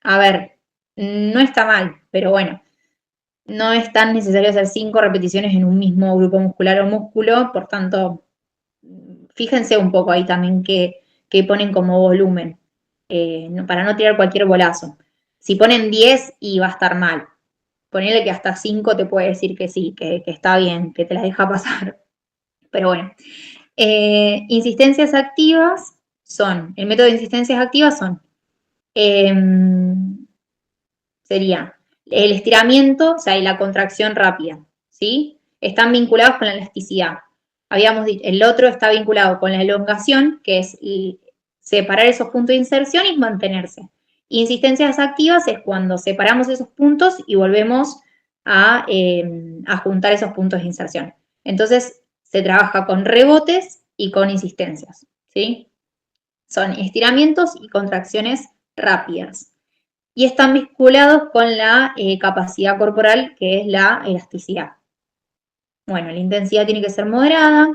a ver, no está mal, pero bueno, no es tan necesario hacer 5 repeticiones en un mismo grupo muscular o músculo, por tanto, fíjense un poco ahí también que ponen como volumen, para no tirar cualquier bolazo. Si ponen 10 y va a estar mal. Ponele que hasta 5 te puede decir que sí, que está bien, que te la deja pasar. Pero bueno. Insistencias activas son, el método de insistencias activas son, sería el estiramiento, o sea, y la contracción rápida, ¿sí? Están vinculados con la elasticidad. Habíamos dicho, el otro está vinculado con la elongación, que es separar esos puntos de inserción y mantenerse. Insistencias activas es cuando separamos esos puntos y volvemos a juntar esos puntos de inserción. Entonces, se trabaja con rebotes y con insistencias, ¿sí? Son estiramientos y contracciones rápidas. Y están vinculados con la capacidad corporal, que es la elasticidad. Bueno, la intensidad tiene que ser moderada.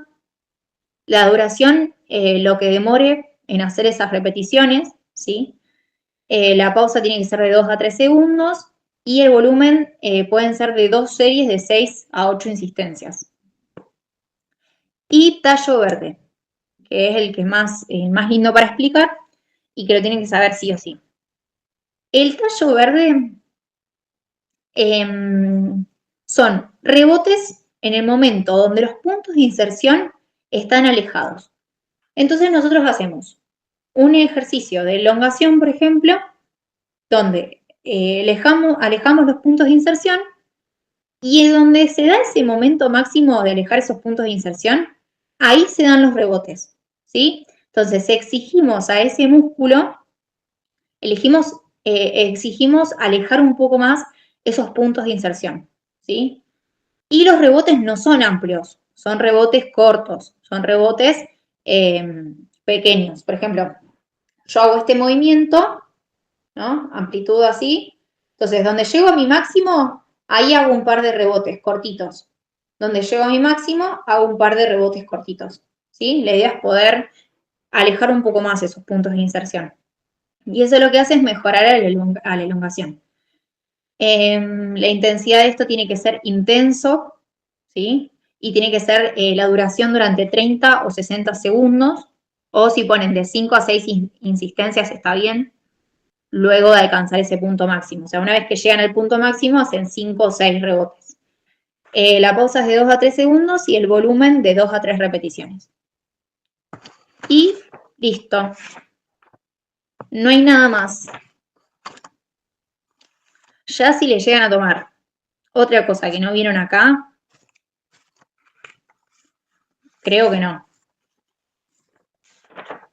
La duración, lo que demore en hacer esas repeticiones, ¿sí? La pausa tiene que ser de 2 a 3 segundos y el volumen pueden ser de 2 series de 6 a 8 insistencias. Y tallo verde, que es el que más lindo para explicar y que lo tienen que saber sí o sí. El tallo verde son rebotes en el momento donde los puntos de inserción están alejados. Entonces nosotros hacemos un ejercicio de elongación, por ejemplo, donde alejamos los puntos de inserción y en donde se da ese momento máximo de alejar esos puntos de inserción, ahí se dan los rebotes, ¿sí? Entonces exigimos a ese músculo, exigimos alejar un poco más esos puntos de inserción, ¿sí? Y los rebotes no son amplios, son rebotes cortos, son rebotes pequeños. Por ejemplo, yo hago este movimiento, ¿no? Amplitud así. Entonces, donde llego a mi máximo, ahí hago un par de rebotes cortitos. Donde llego a mi máximo, hago un par de rebotes cortitos, ¿sí? La idea es poder alejar un poco más esos puntos de inserción. Y eso lo que hace es mejorar a la elongación. La intensidad de esto tiene que ser intenso, ¿sí? Y tiene que ser la duración durante 30 o 60 segundos, o si ponen de 5 a 6 insistencias está bien, luego de alcanzar ese punto máximo. O sea, una vez que llegan al punto máximo, hacen 5 o 6 rebotes. La pausa es de 2 a 3 segundos y el volumen de 2 a 3 repeticiones. Y listo. No hay nada más. Ya si le llegan a tomar otra cosa que no vieron acá, creo que no.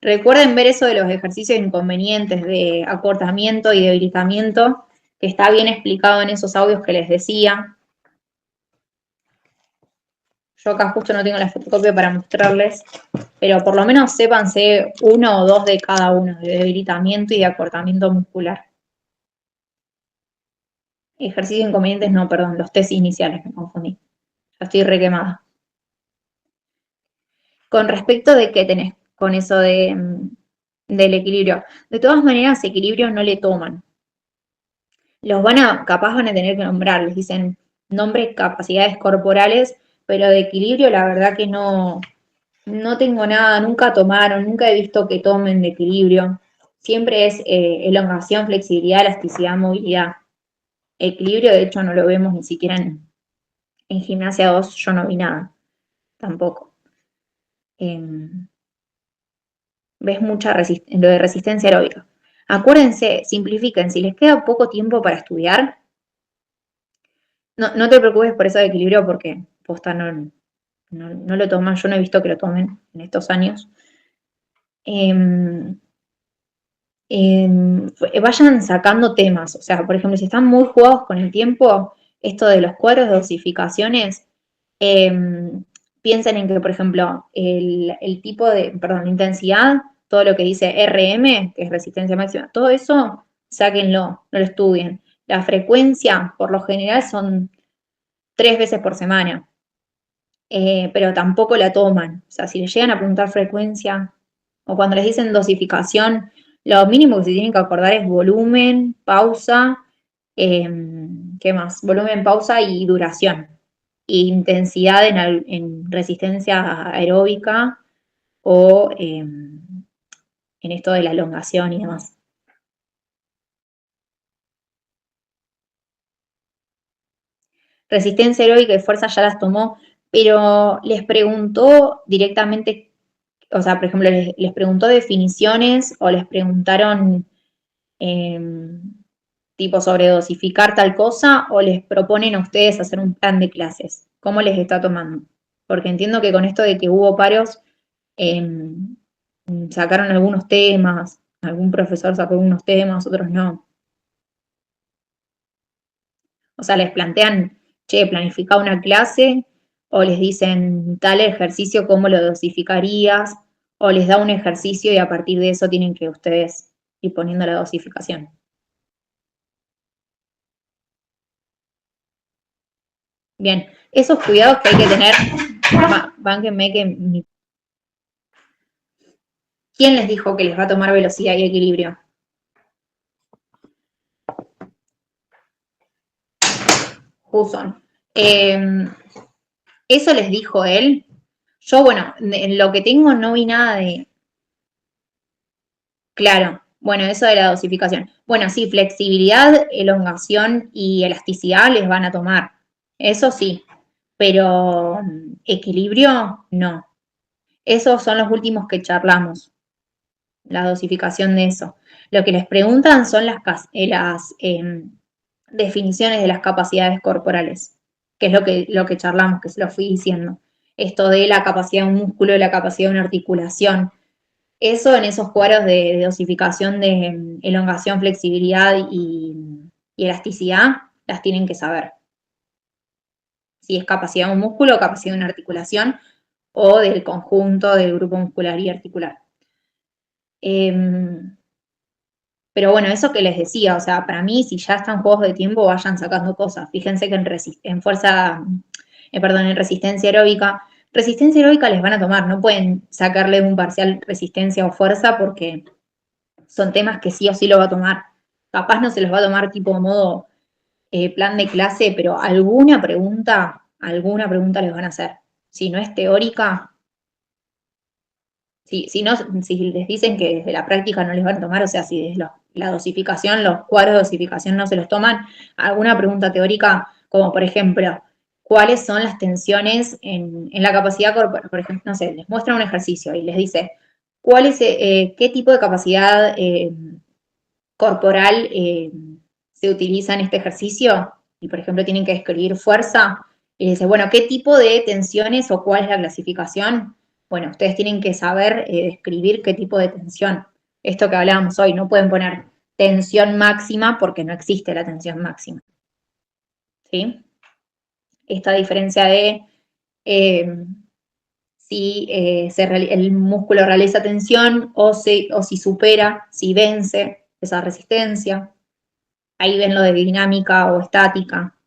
Recuerden ver eso de los ejercicios inconvenientes de acortamiento y debilitamiento, que está bien explicado en esos audios que les decía. Yo acá justo no tengo la fotocopia para mostrarles, pero por lo menos sépanse uno o dos de cada uno, de debilitamiento y de acortamiento muscular. Ejercicios inconvenientes, no, perdón, los test iniciales, me confundí. Ya estoy requemada. Con respecto de qué tenés con eso del equilibrio. De todas maneras, equilibrio no le toman. Capaz van a tener que nombrar, les dicen nombre capacidades corporales, pero de equilibrio la verdad que no tengo nada, nunca tomaron, nunca he visto que tomen de equilibrio. Siempre es elongación, flexibilidad, elasticidad, movilidad. Equilibrio, de hecho, no lo vemos ni siquiera en gimnasia 2, yo no vi nada, tampoco. Ves mucha lo de resistencia aeróbica. Acuérdense, simplifiquen, si les queda poco tiempo para estudiar, no te preocupes por eso de equilibrio porque posta no lo toman, yo no he visto que lo tomen en estos años. Vayan sacando temas, o sea, por ejemplo, si están muy jugados con el tiempo, esto de los cuadros de dosificaciones, piensen en que, por ejemplo, el tipo de, perdón, la intensidad, todo lo que dice RM, que es resistencia máxima, todo eso, sáquenlo, no lo estudien. La frecuencia, por lo general, son 3 veces por semana, pero tampoco la toman. O sea, si les llegan a preguntar frecuencia, o cuando les dicen dosificación, lo mínimo que se tienen que acordar es volumen, pausa, ¿qué más? Volumen, pausa y duración. Intensidad en resistencia aeróbica o en esto de la elongación y demás. Resistencia aeróbica y fuerza ya las tomó, pero les preguntó directamente, o sea, por ejemplo, les preguntó definiciones o les preguntaron tipo sobre dosificar tal cosa o les proponen a ustedes hacer un plan de clases. ¿Cómo les está tomando? Porque entiendo que con esto de que hubo paros, sacaron algunos temas, algún profesor sacó algunos temas, otros no. O sea, les plantean, che, planifica una clase, o les dicen tal ejercicio, ¿cómo lo dosificarías? O les da un ejercicio y a partir de eso tienen que ustedes ir poniendo la dosificación. Bien, esos cuidados que hay que tener, bánquenme que ¿quién les dijo que les va a tomar velocidad y equilibrio? Hudson. ¿Eso les dijo él? Yo, bueno, en lo que tengo no vi nada de... Claro, bueno, eso de la dosificación. Bueno, sí, flexibilidad, elongación y elasticidad les van a tomar. Eso sí, pero equilibrio, no. Esos son los últimos que charlamos, la dosificación de eso. Lo que les preguntan son las definiciones de las capacidades corporales, que es lo que charlamos, que se lo fui diciendo. Esto de la capacidad de un músculo, la capacidad de una articulación. Eso en esos cuadros de dosificación de elongación, flexibilidad y elasticidad, las tienen que saber. Si es capacidad de un músculo, capacidad de una articulación o del conjunto del grupo muscular y articular. Pero bueno, eso que les decía, o sea, para mí, si ya están juegos de tiempo, vayan sacando cosas. Fíjense que en resistencia aeróbica les van a tomar, no pueden sacarle un parcial resistencia o fuerza porque son temas que sí o sí lo va a tomar. Capaz no se los va a tomar tipo modo plan de clase, pero alguna pregunta les van a hacer. Si no es teórica, si les dicen que desde la práctica no les van a tomar, o sea, si desde la dosificación, los cuadros de dosificación no se los toman, alguna pregunta teórica, como por ejemplo, ¿cuáles son las tensiones en la capacidad corporal? Por ejemplo, no sé, les muestra un ejercicio y les dice, ¿qué tipo de capacidad corporal se utiliza en este ejercicio? Y por ejemplo, tienen que describir fuerza, y dice, bueno, ¿qué tipo de tensiones o cuál es la clasificación? Bueno, ustedes tienen que saber describir qué tipo de tensión. Esto que hablábamos hoy, no pueden poner tensión máxima porque no existe la tensión máxima. ¿Sí? Esta diferencia de si el músculo realiza tensión o si supera, si vence esa resistencia. Ahí ven lo de dinámica o estática.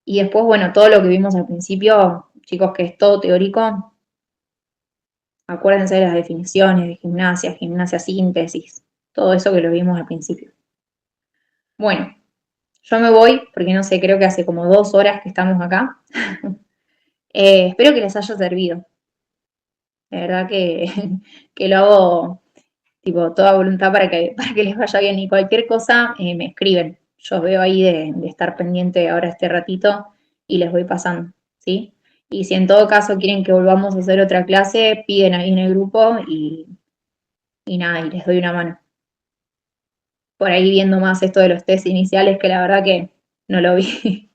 Y después, bueno, todo lo que vimos al principio, chicos, que es todo teórico, acuérdense de las definiciones de gimnasia síntesis, todo eso que lo vimos al principio. Bueno, yo me voy, porque no sé, creo que hace como 2 horas que estamos acá. Espero que les haya servido. De verdad que lo hago tipo toda voluntad para que les vaya bien. Y cualquier cosa me escriben. Yo veo ahí de estar pendiente ahora este ratito y les voy pasando, ¿sí? Y si en todo caso quieren que volvamos a hacer otra clase, piden ahí en el grupo y nada, y les doy una mano. Por ahí viendo más esto de los test iniciales, que la verdad que no lo vi.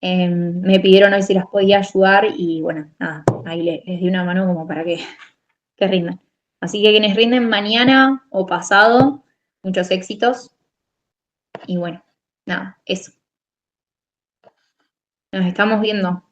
Me pidieron hoy si las podía ayudar y bueno, nada, ahí les di una mano como para que rindan. Así que quienes rinden mañana o pasado, muchos éxitos. Y bueno, nada, eso. Nos estamos viendo.